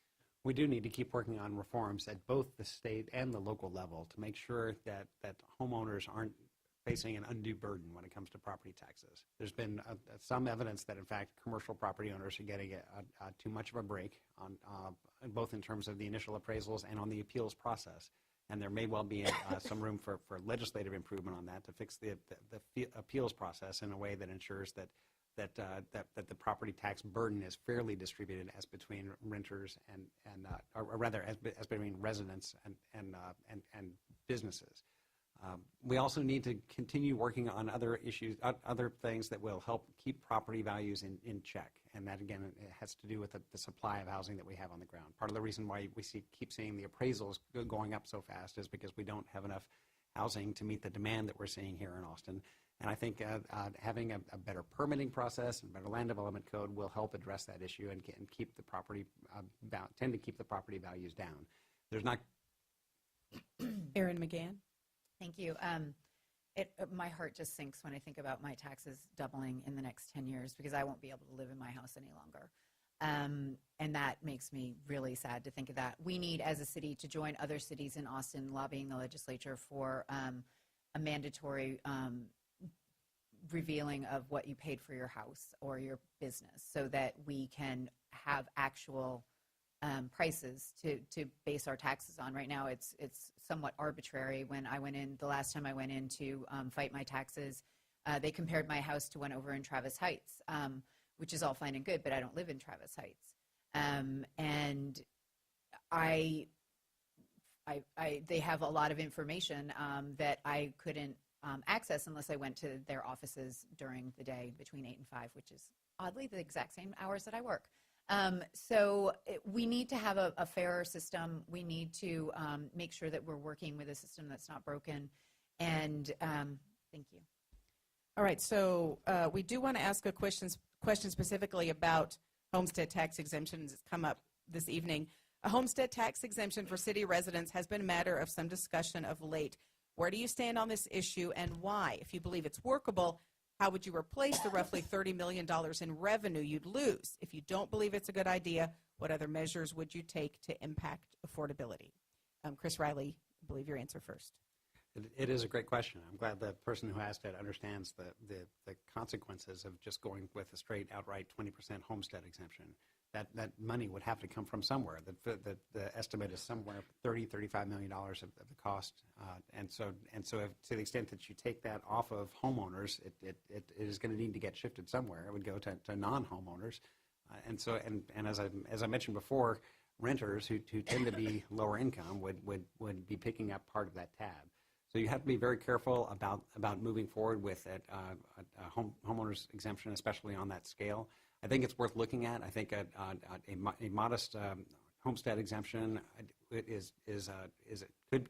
Speaker 4: We do need to keep working on reforms at both the state and the local level to make sure that homeowners aren't facing an undue burden when it comes to property taxes. There's been some evidence that, in fact, commercial property owners are getting too much of a break on both in terms of the initial appraisals and on the appeals process. And there may well be some room for legislative improvement on that to fix the appeals process in a way that ensures that the property tax burden is fairly distributed as between renters or rather as between residents and businesses. We also need to continue working on other issues, other things that will help keep property values in check. And that, again, it has to do with the supply of housing that we have on the ground. Part of the reason why we keep seeing the appraisals going up so fast is because we don't have enough housing to meet the demand that we're seeing here in Austin. And I think having a better permitting process and better land development code will help address that issue and keep the property tend to keep the property values down. There's not.
Speaker 1: Erin McGann.
Speaker 2: Thank you. My heart just sinks when I think about my taxes doubling in the next 10 years because I won't be able to live in my house any longer. And that makes me really sad to think of that. We need, as a city, to join other cities in Austin lobbying the legislature for a mandatory revealing of what you paid for your house or your business so that we can have actual prices to base our taxes on. Right now, it's somewhat arbitrary. When I went in, the last time I went in to fight my taxes, they compared my house to one over in Travis Heights, which is all fine and good, but I don't live in Travis Heights. And they have a lot of information that I couldn't access unless I went to their offices during the day between 8 and 5, which is oddly the exact same hours that I work. We need to have a fairer system. We need to make sure that we're working with a system that's not broken. And thank you.
Speaker 1: All right, so we do want to ask a question specifically about homestead tax exemptions. It's come up this evening. A homestead tax exemption for city residents has been a matter of some discussion of late. Where do you stand on this issue and why? If you believe it's workable, how would you replace the roughly $30 million in revenue you'd lose? If you don't believe it's a good idea, what other measures would you take to impact affordability? Chris Riley, I believe your answer first.
Speaker 4: It is a great question. I'm glad the person who asked it understands the consequences of just going with a straight outright 20% homestead exemption. That money would have to come from somewhere. The estimate is somewhere $35 million of the cost, and so if, to the extent that you take that off of homeowners, it is going to need to get shifted somewhere. It would go to non-homeowners, and as I mentioned before, renters who tend to be lower income would be picking up part of that tab. So you have to be very careful about moving forward with a homeowners exemption, especially on that scale. I think it's worth looking at. I think a modest homestead exemption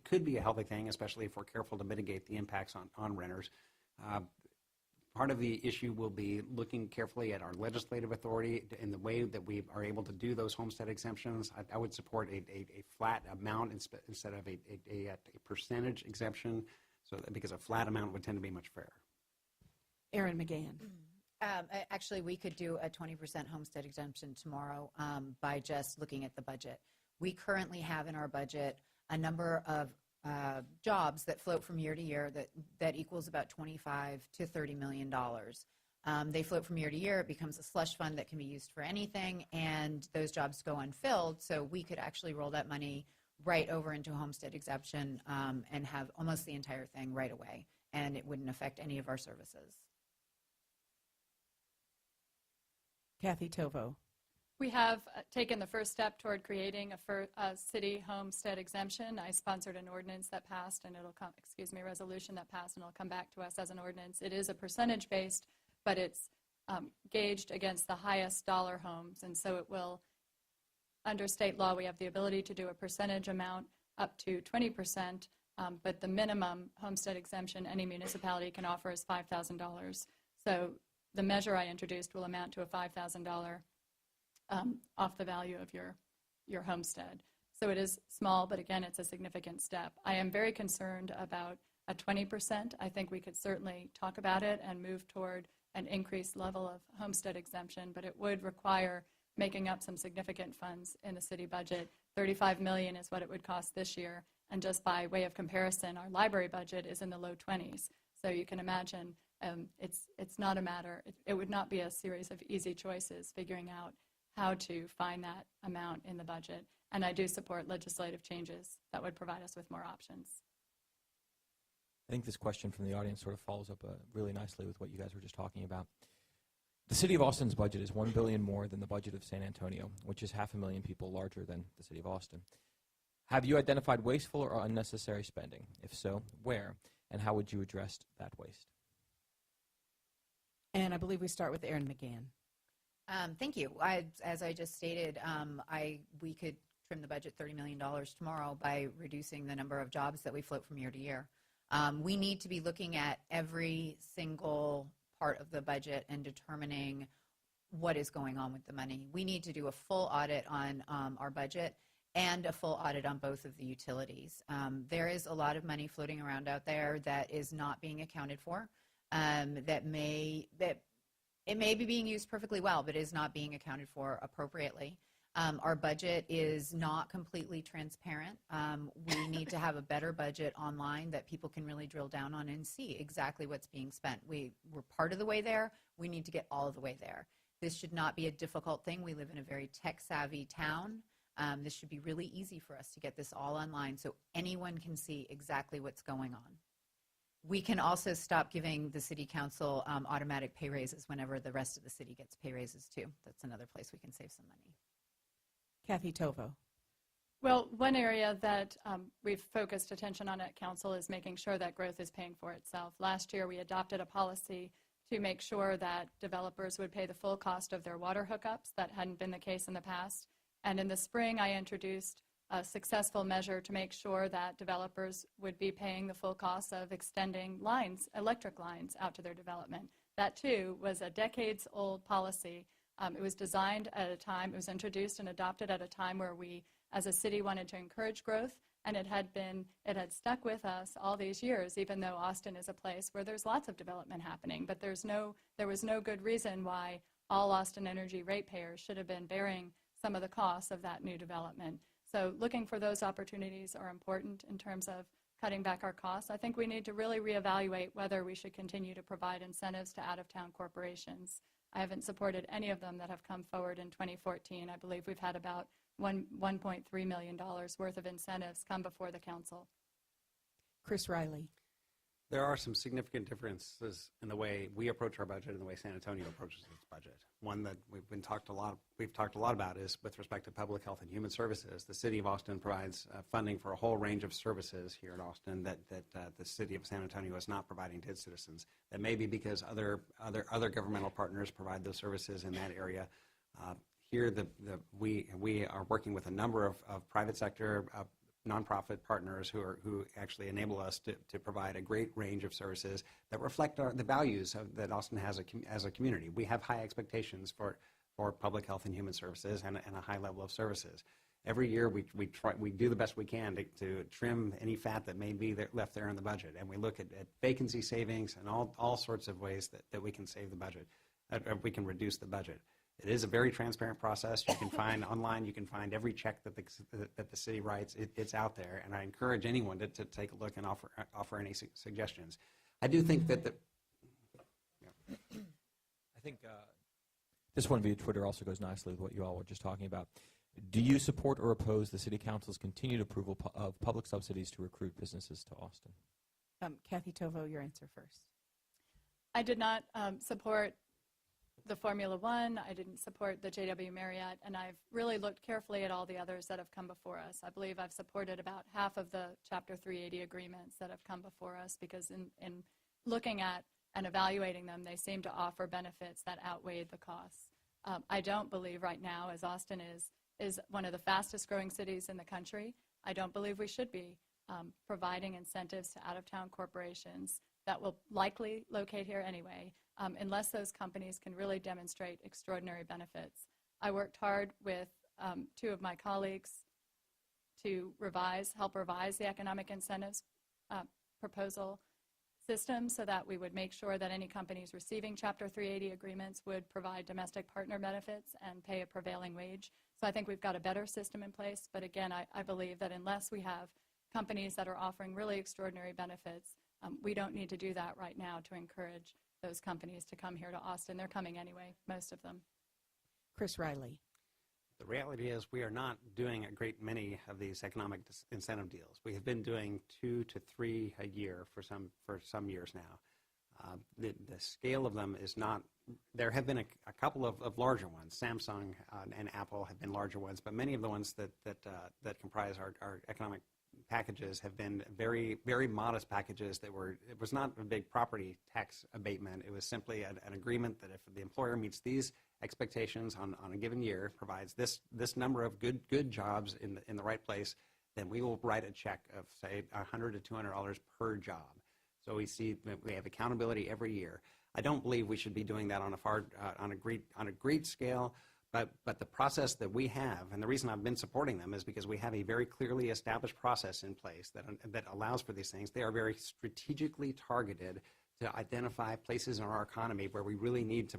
Speaker 4: could be a healthy thing, especially if we're careful to mitigate the impacts on renters. Part of the issue will be looking carefully at our legislative authority in the way that we are able to do those homestead exemptions. I would support a flat amount instead of a percentage exemption, because a flat amount would tend to be much fairer.
Speaker 1: Erin McGann.
Speaker 2: Actually, we could do a 20% homestead exemption tomorrow by just looking at the budget. We currently have in our budget a number of jobs that float from year to year that equals about $25 to $30 million. They float from year to year. It becomes a slush fund that can be used for anything, and those jobs go unfilled. So we could actually roll that money right over into a homestead exemption and have almost the entire thing right away, and it wouldn't affect any of our services.
Speaker 1: Kathy Tovo.
Speaker 3: We have taken the first step toward creating a city homestead exemption. I sponsored an ordinance that passed, and resolution that passed, and it'll come back to us as an ordinance. It is a percentage-based, but it's gauged against the highest dollar homes, and so it will, under state law, we have the ability to do a percentage amount up to 20%, but the minimum homestead exemption any municipality can offer is $5,000. So the measure I introduced will amount to a $5,000 off the value of your homestead. So it is small, but again, it's a significant step. I am very concerned about a 20%. I think we could certainly talk about it and move toward an increased level of homestead exemption, but it would require making up some significant funds in the city budget. $35 million is what it would cost this year, and just by way of comparison, our library budget is in the low 20s. So you can imagine it's not a matter, it would not be a series of easy choices figuring out how to find that amount in the budget. And I do support legislative changes that would provide us with more options.
Speaker 5: I think this question from the audience sort of follows up really nicely with what you guys were just talking about. The City of Austin's budget is $1 billion more than the budget of San Antonio, which is 500,000 people larger than the City of Austin. Have you identified wasteful or unnecessary spending? If so, where? And how would you address that waste?
Speaker 1: And I believe we start with Erin McGann.
Speaker 2: Thank you. As I just stated, we could trim the budget $30 million tomorrow by reducing the number of jobs that we float from year to year. We need to be looking at every single part of the budget and determining what is going on with the money. We need to do a full audit on our budget and a full audit on both of the utilities. There is a lot of money floating around out there that is not being accounted for, it may be being used perfectly well, but is not being accounted for appropriately. Our budget is not completely transparent. We need to have a better budget online that people can really drill down on and see exactly what's being spent. We're part of the way there. We need to get all of the way there. This should not be a difficult thing. We live in a very tech-savvy town. This should be really easy for us to get this all online so anyone can see exactly what's going on. We can also stop giving the city council automatic pay raises whenever the rest of the city gets pay raises too. That's another place we can save some money.
Speaker 1: Kathy Tovo.
Speaker 3: Well, one area that we've focused attention on at council is making sure that growth is paying for itself. Last year, we adopted a policy to make sure that developers would pay the full cost of their water hookups. That hadn't been the case in the past. And in the spring, I introduced a successful measure to make sure that developers would be paying the full cost of extending lines, electric lines, out to their development. That, too, was a decades-old policy. It was designed at a time, it was introduced and adopted at a time where we, as a city, wanted to encourage growth, and it had stuck with us all these years, even though Austin is a place where there's lots of development happening. But there was no good reason why all Austin Energy ratepayers should have been bearing some of the costs of that new development. So looking for those opportunities are important in terms of cutting back our costs. I think we need to really reevaluate whether we should continue to provide incentives to out-of-town corporations. I haven't supported any of them that have come forward in 2014. I believe we've had about $1.3 million worth of incentives come before the council.
Speaker 1: Chris Riley.
Speaker 4: There are some significant differences in the way we approach our budget and the way San Antonio approaches its budget. One that we've talked a lot about is with respect to public health and human services. The City of Austin provides funding for a whole range of services here in Austin that the City of San Antonio is not providing to its citizens. That may be because other governmental partners provide those services in that area. Here, we are working with a number of private sector nonprofit partners who actually enable us to provide a great range of services that reflect the values that Austin has as a community. We have high expectations for public health and human services and a high level of services. Every year we do the best we can to trim any fat that may be left there in the budget, and we look at vacancy savings and all sorts of ways that we can save the budget, we can reduce the budget. It is a very transparent process. You can find online, you can find every check that the city writes. It's out there, and I encourage anyone to take a look and offer any suggestions. I do think that
Speaker 5: I think this one via Twitter also goes nicely with what you all were just talking about. Do you support or oppose the City Council's continued approval of public subsidies to recruit businesses to Austin?
Speaker 1: Kathy Tovo, your answer first.
Speaker 3: I did not support the Formula One. I didn't support the JW Marriott, and I've really looked carefully at all the others that have come before us. I believe I've supported about half of the Chapter 380 agreements that have come before us because in looking at and evaluating them, they seem to offer benefits that outweighed the costs. I don't believe right now, as Austin is one of the fastest growing cities in the country, I don't believe we should be providing incentives to out-of-town corporations that will likely locate here anyway, unless those companies can really demonstrate extraordinary benefits. I worked hard with two of my colleagues to help revise the economic incentives proposal system so that we would make sure that any companies receiving Chapter 380 agreements would provide domestic partner benefits and pay a prevailing wage. So I think we've got a better system in place, but again, I believe that unless we have companies that are offering really extraordinary benefits, We don't need to do that right now to encourage those companies to come here to Austin. They're coming anyway, most of them.
Speaker 1: Chris Riley.
Speaker 4: The reality is we are not doing a great many of these economic incentive deals. We have been doing 2 to 3 a year for some years now. The scale of them is not, there have been a couple of larger ones. Samsung and Apple have been larger ones, but many of the ones that comprise our economic packages have been very, very modest packages that it was not a big property tax abatement. It was simply an agreement that if the employer meets these expectations on a given year, provides this number of good jobs in the right place, then we will write a check of, say, $100 to $200 per job. So we have accountability every year. I don't believe we should be doing that on a great scale, but the process that we have, and the reason I've been supporting them is because we have a very clearly established process in place that allows for these things. They are very strategically targeted to identify places in our economy where we really need to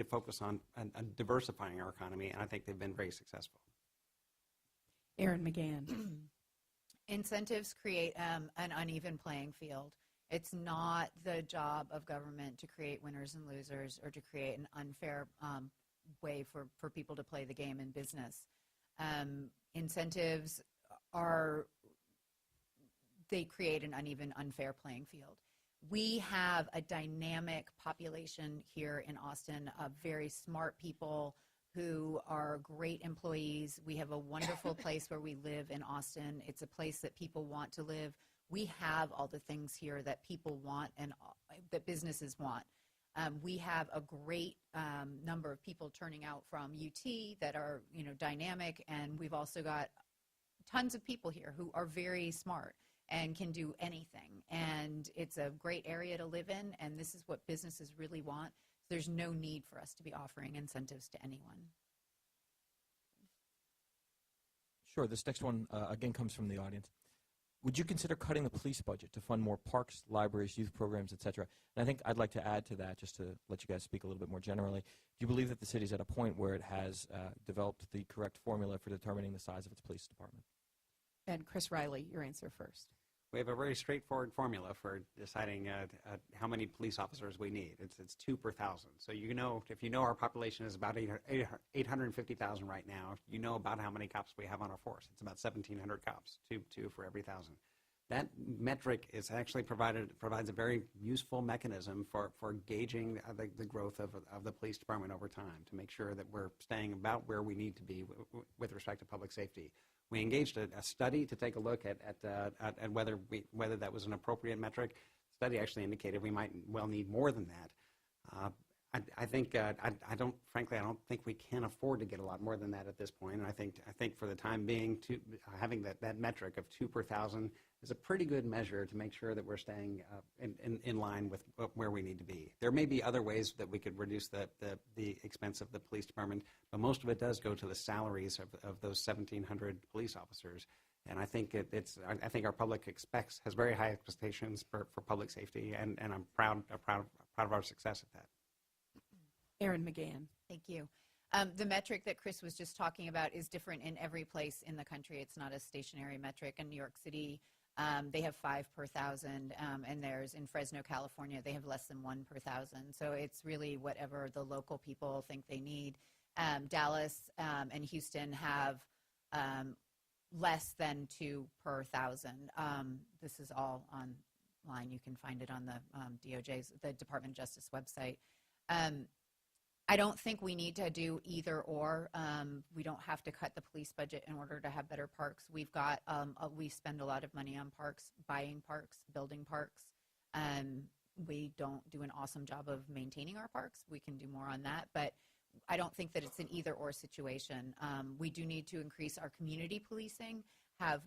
Speaker 4: focus on diversifying our economy, and I think they've been very successful.
Speaker 1: Erin McGann.
Speaker 2: Incentives create an uneven playing field. It's not the job of government to create winners and losers or to create an unfair way for people to play the game in business. Incentives they create an uneven, unfair playing field. We have a dynamic population here in Austin of very smart people who are great employees. We have a wonderful place where we live in Austin. It's a place that people want to live. We have all the things here that people want and that businesses want. We have a great number of people turning out from UT that are, dynamic, and we've also got tons of people here who are very smart and can do anything. And it's a great area to live in, and this is what businesses really want. There's no need for us to be offering incentives to anyone.
Speaker 5: Sure. This next one, again, comes from the audience. Would you consider cutting the police budget to fund more parks, libraries, youth programs, et cetera? And I think I'd like to add to that, just to let you guys speak a little bit more generally. Do you believe that the city's at a point where it has developed the correct formula for determining the size of its police department?
Speaker 1: And Chris Riley, your answer first.
Speaker 4: We have a very straightforward formula for deciding how many police officers we need. It's 2 per 1,000. So if you know our population is about 850,000 right now, you know about how many cops we have on our force. It's about 1,700 cops, two for every 1,000. That metric is actually provides a very useful mechanism for gauging the growth of the police department over time to make sure that we're staying about where we need to be with respect to public safety. We engaged a study to take a look at whether that was an appropriate metric. The study actually indicated we might well need more than that. I don't think we can afford to get a lot more than that at this point. And I think for the time being, having that metric of 2 per 1,000 is a pretty good measure to make sure that we're staying in line with where we need to be. There may be other ways that we could reduce the expense of the police department, but most of it does go to the salaries of those 1,700 police officers. And I think I think our public has very high expectations for public safety, and I'm proud of our success at that.
Speaker 1: Erin McGann.
Speaker 2: Thank you. The metric that Chris was just talking about is different in every place in the country. It's not a stationary metric. In New York City, they have 5 per 1,000, and in Fresno, California, they have less than 1 per 1,000. So it's really whatever the local people think they need. Dallas and Houston have less than 2 per 1,000. This is all online. You can find it on the Department of Justice website. I don't think we need to do either or. We don't have to cut the police budget in order to have better parks. We spend a lot of money on parks, buying parks, building parks. We don't do an awesome job of maintaining our parks. We can do more on that, but I don't think that it's an either or situation. We do need to increase our community policing, have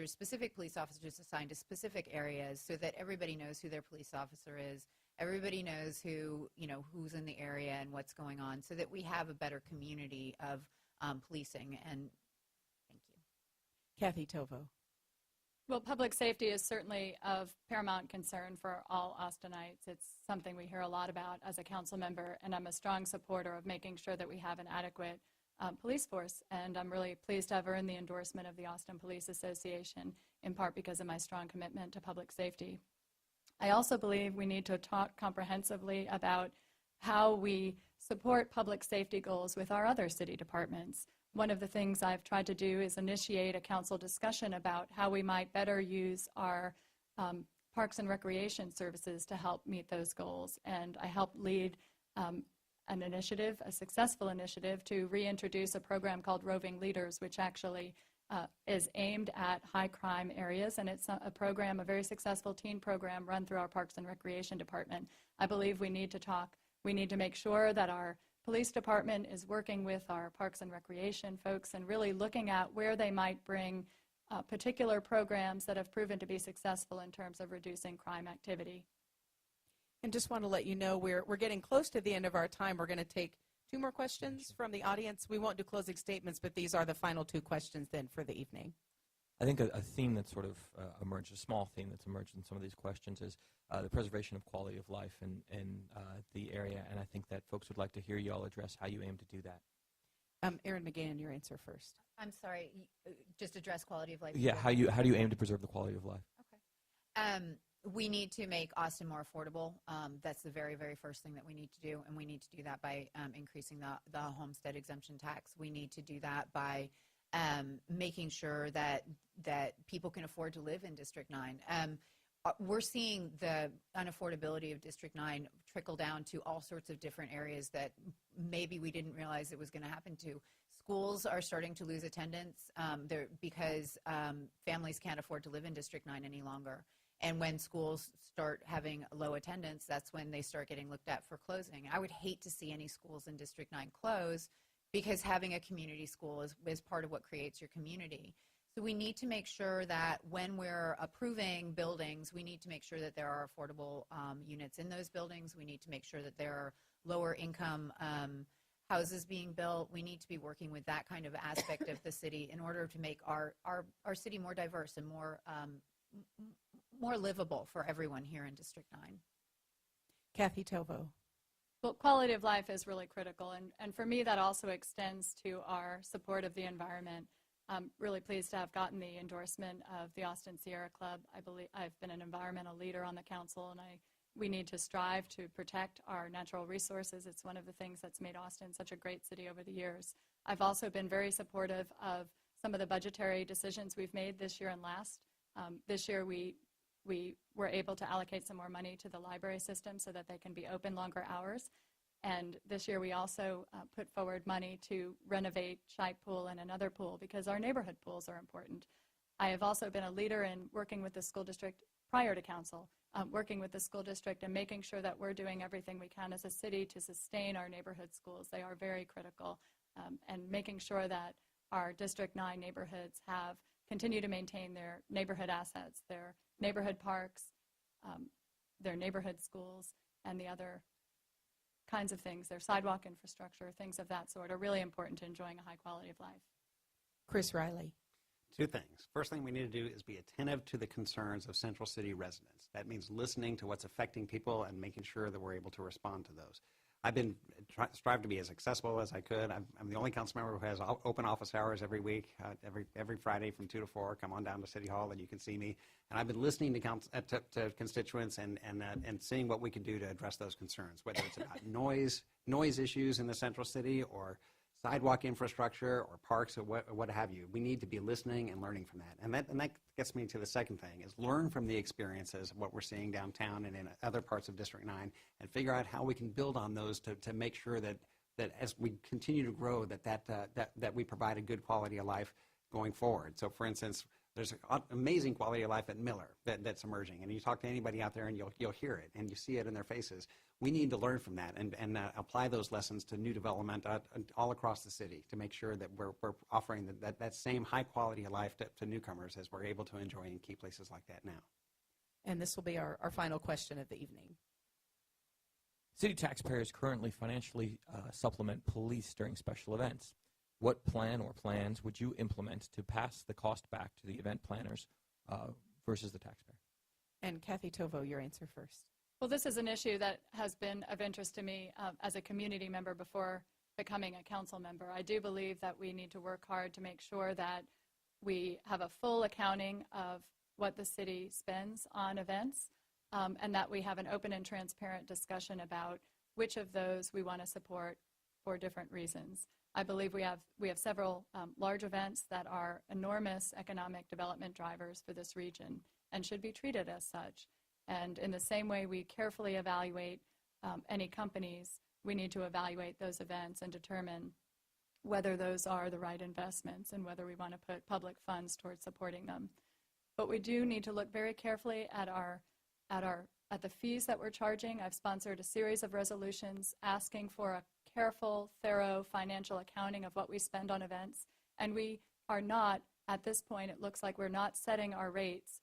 Speaker 2: specific police officers assigned to specific areas so that everybody knows who their police officer is. Everybody knows who's in the area and what's going on, so that we have a better community of policing. And thank you.
Speaker 1: Kathy Tovo.
Speaker 3: Well, public safety is certainly of paramount concern for all Austinites. It's something we hear a lot about as a council member, and I'm a strong supporter of making sure that we have an adequate police force, and I'm really pleased to have earned the endorsement of the Austin Police Association, in part because of my strong commitment to public safety. I also believe we need to talk comprehensively about how we support public safety goals with our other city departments. One of the things I've tried to do is initiate a council discussion about how we might better use our parks and recreation services to help meet those goals. And I helped lead an initiative, a successful initiative, to reintroduce a program called Roving Leaders, which actually is aimed at high crime areas, and it's a program, a very successful teen program run through our Parks and Recreation Department. I believe we need to make sure that our police department is working with our Parks and Recreation folks and really looking at where they might bring particular programs that have proven to be successful in terms of reducing crime activity.
Speaker 1: And just want to let you know we're getting close to the end of our time. We're going to take 2 more questions from the audience. We won't do closing statements, but these are the final 2 questions then for the evening.
Speaker 5: I think a theme that sort of emerged, a small theme that's emerged in some of these questions is the preservation of quality of life in the area, and I think that folks would like to hear you all address how you aim to do that.
Speaker 1: Erin McGann, your answer first.
Speaker 2: I'm sorry, just address quality of life.
Speaker 5: Yeah, how do you aim to preserve the quality of life?
Speaker 2: Okay. We need to make Austin more affordable. That's the very, very first thing that we need to do, and we need to do that by increasing the homestead exemption tax. We need to do that by making sure that people can afford to live in District 9. We're seeing the unaffordability of District 9 trickle down to all sorts of different areas that maybe we didn't realize it was going to happen to. Schools are starting to lose attendance because families can't afford to live in District 9 any longer. And when schools start having low attendance, that's when they start getting looked at for closing. I would hate to see any schools in District 9 close, because having a community school is part of what creates your community. So we need to make sure that when we're approving buildings, we need to make sure that there are affordable units in those buildings. We need to make sure that there are lower income houses being built. We need to be working with that kind of aspect of the city in order to make our city more diverse and more livable for everyone here in District 9.
Speaker 1: Kathy Tovo.
Speaker 3: Well, quality of life is really critical, and for me that also extends to our support of the environment. I'm really pleased to have gotten the endorsement of the Austin Sierra Club. I believe I've been an environmental leader on the council, and we need to strive to protect our natural resources. It's one of the things that's made Austin such a great city over the years. I've also been very supportive of some of the budgetary decisions we've made this year and last. This year we were able to allocate some more money to the library system so that they can be open longer hours. And this year we also put forward money to renovate Shike Pool and another pool, because our neighborhood pools are important. I have also been a leader in working with the school district prior to council, working with the school district and making sure that we're doing everything we can as a city to sustain our neighborhood schools. They are very critical, and making sure that our District 9 neighborhoods continue to maintain their neighborhood assets, their neighborhood parks, their neighborhood schools, and the other kinds of things, their sidewalk infrastructure, things of that sort, are really important to enjoying a high quality of life.
Speaker 1: Chris Riley.
Speaker 6: 2 things. First thing we need to do is be attentive to the concerns of Central City residents. That means listening to what's affecting people and making sure that we're able to respond to those. I've been strive to be as accessible as I could. I'm the only council member who has open office hours every week, every Friday from 2 to 4. Come on down to City Hall and you can see me. And I've been listening to constituents and seeing what we can do to address those concerns, whether it's about noise issues in the Central City, or sidewalk infrastructure, or parks, or what have you. We need to be listening and learning from that. And that gets me to the second thing, is learn from the experiences of what we're seeing downtown and in other parts of District 9, and figure out how we can build on those to make sure that as we continue to grow, that we provide a good quality of life going forward. So for instance, there's an amazing quality of life at Miller that's emerging, and you talk to anybody out there and you'll hear it and you see it in their faces. We need to learn from that and apply those lessons to new development all across the city, to make sure that we're offering that same high quality of life to newcomers as we're able to enjoy in key places like that now.
Speaker 1: And this will be our final question of the evening.
Speaker 5: City taxpayers currently financially supplement police during special events. What plan or plans would you implement to pass the cost back to the event planners versus the taxpayer?
Speaker 1: And Kathy Tovo, your answer first.
Speaker 3: Well, this is an issue that has been of interest to me as a community member before becoming a council member. I do believe that we need to work hard to make sure that we have a full accounting of what the city spends on events, and that we have an open and transparent discussion about which of those we want to support for different reasons. I believe we have several large events that are enormous economic development drivers for this region and should be treated as such. And in the same way we carefully evaluate any companies, we need to evaluate those events and determine whether those are the right investments and whether we want to put public funds towards supporting them. But we do need to look very carefully at the fees that we're charging. I've sponsored a series of resolutions asking for a careful, thorough financial accounting of what we spend on events. And we are not, at this point, it looks like we're not setting our rates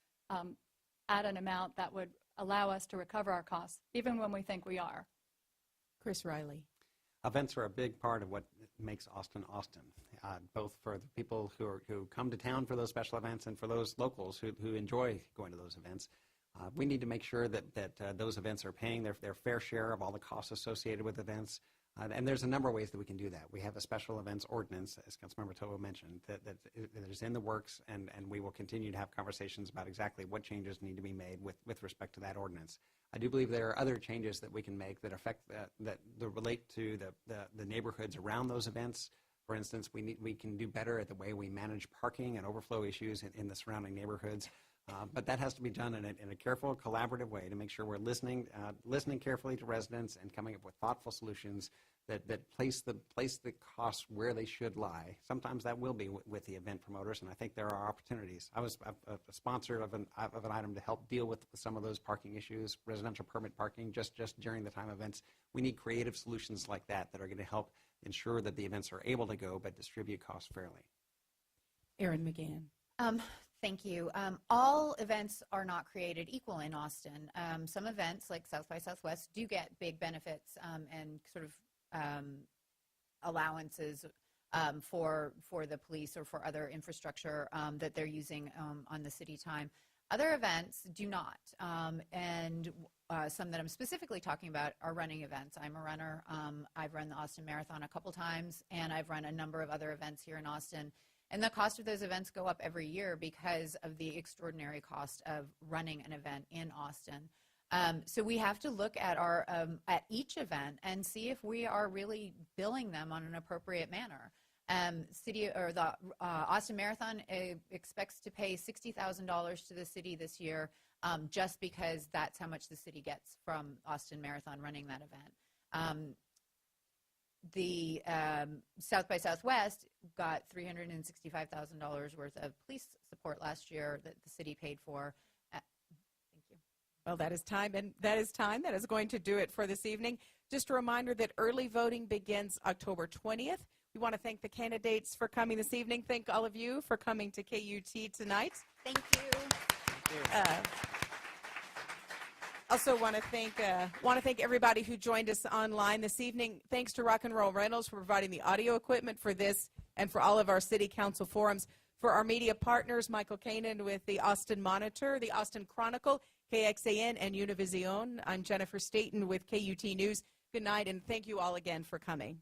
Speaker 3: at an amount that would allow us to recover our costs, even when we think we are.
Speaker 1: Chris Riley.
Speaker 4: Events are a big part of what makes Austin, Austin, both for the people who come to town for those special events and for those locals who enjoy going to those events. We need to make sure that those events are paying their fair share of all the costs associated with events. And there's a number of ways that we can do that. We have a special events ordinance, as Councilmember Tovo mentioned, that is in the works, and we will continue to have conversations about exactly what changes need to be made with respect to that ordinance. I do believe there are other changes that we can make that affect that relate to the neighborhoods around those events. For instance, we can do better at the way we manage parking and overflow issues in the surrounding neighborhoods. But that has to be done in a careful, collaborative way to make sure we're listening carefully to residents and coming up with thoughtful solutions that place the costs where they should lie. Sometimes that will be with the event promoters, and I think there are opportunities. I was a sponsor of an item to help deal with some of those parking issues, residential permit parking, just during the time of events. We need creative solutions like that are going to help ensure that the events are able to go but distribute costs fairly.
Speaker 1: Erin McGann.
Speaker 2: Thank you. All events are not created equal in Austin. Some events, like South by Southwest, do get big benefits and sort of allowances for the police or for other infrastructure that they're using on the city time. Other events do not, and some that I'm specifically talking about are running events. I'm a runner. I've run the Austin Marathon a couple times, and I've run a number of other events here in Austin. And the cost of those events go up every year because of the extraordinary cost of running an event in Austin. So we have to look at at each event and see if we are really billing them on an appropriate manner. The Austin Marathon expects to pay $60,000 to the city this year, just because that's how much the city gets from Austin Marathon running that event. The South by Southwest got $365,000 worth of police support last year that the city paid for. Thank you.
Speaker 1: Well, that is time, and that is time. That is going to do it for this evening. Just a reminder that early voting begins October 20th. We want to thank the candidates for coming this evening. Thank all of you for coming to KUT tonight.
Speaker 2: Thank you.
Speaker 4: Thank you.
Speaker 1: Also want to thank everybody who joined us online this evening. Thanks to Rock and Roll Rentals for providing the audio equipment for this and for all of our city council forums. For our media partners, Michael Kanan with the Austin Monitor, the Austin Chronicle, KXAN, and Univision. I'm Jennifer Staten with KUT News. Good night, and thank you all again for coming.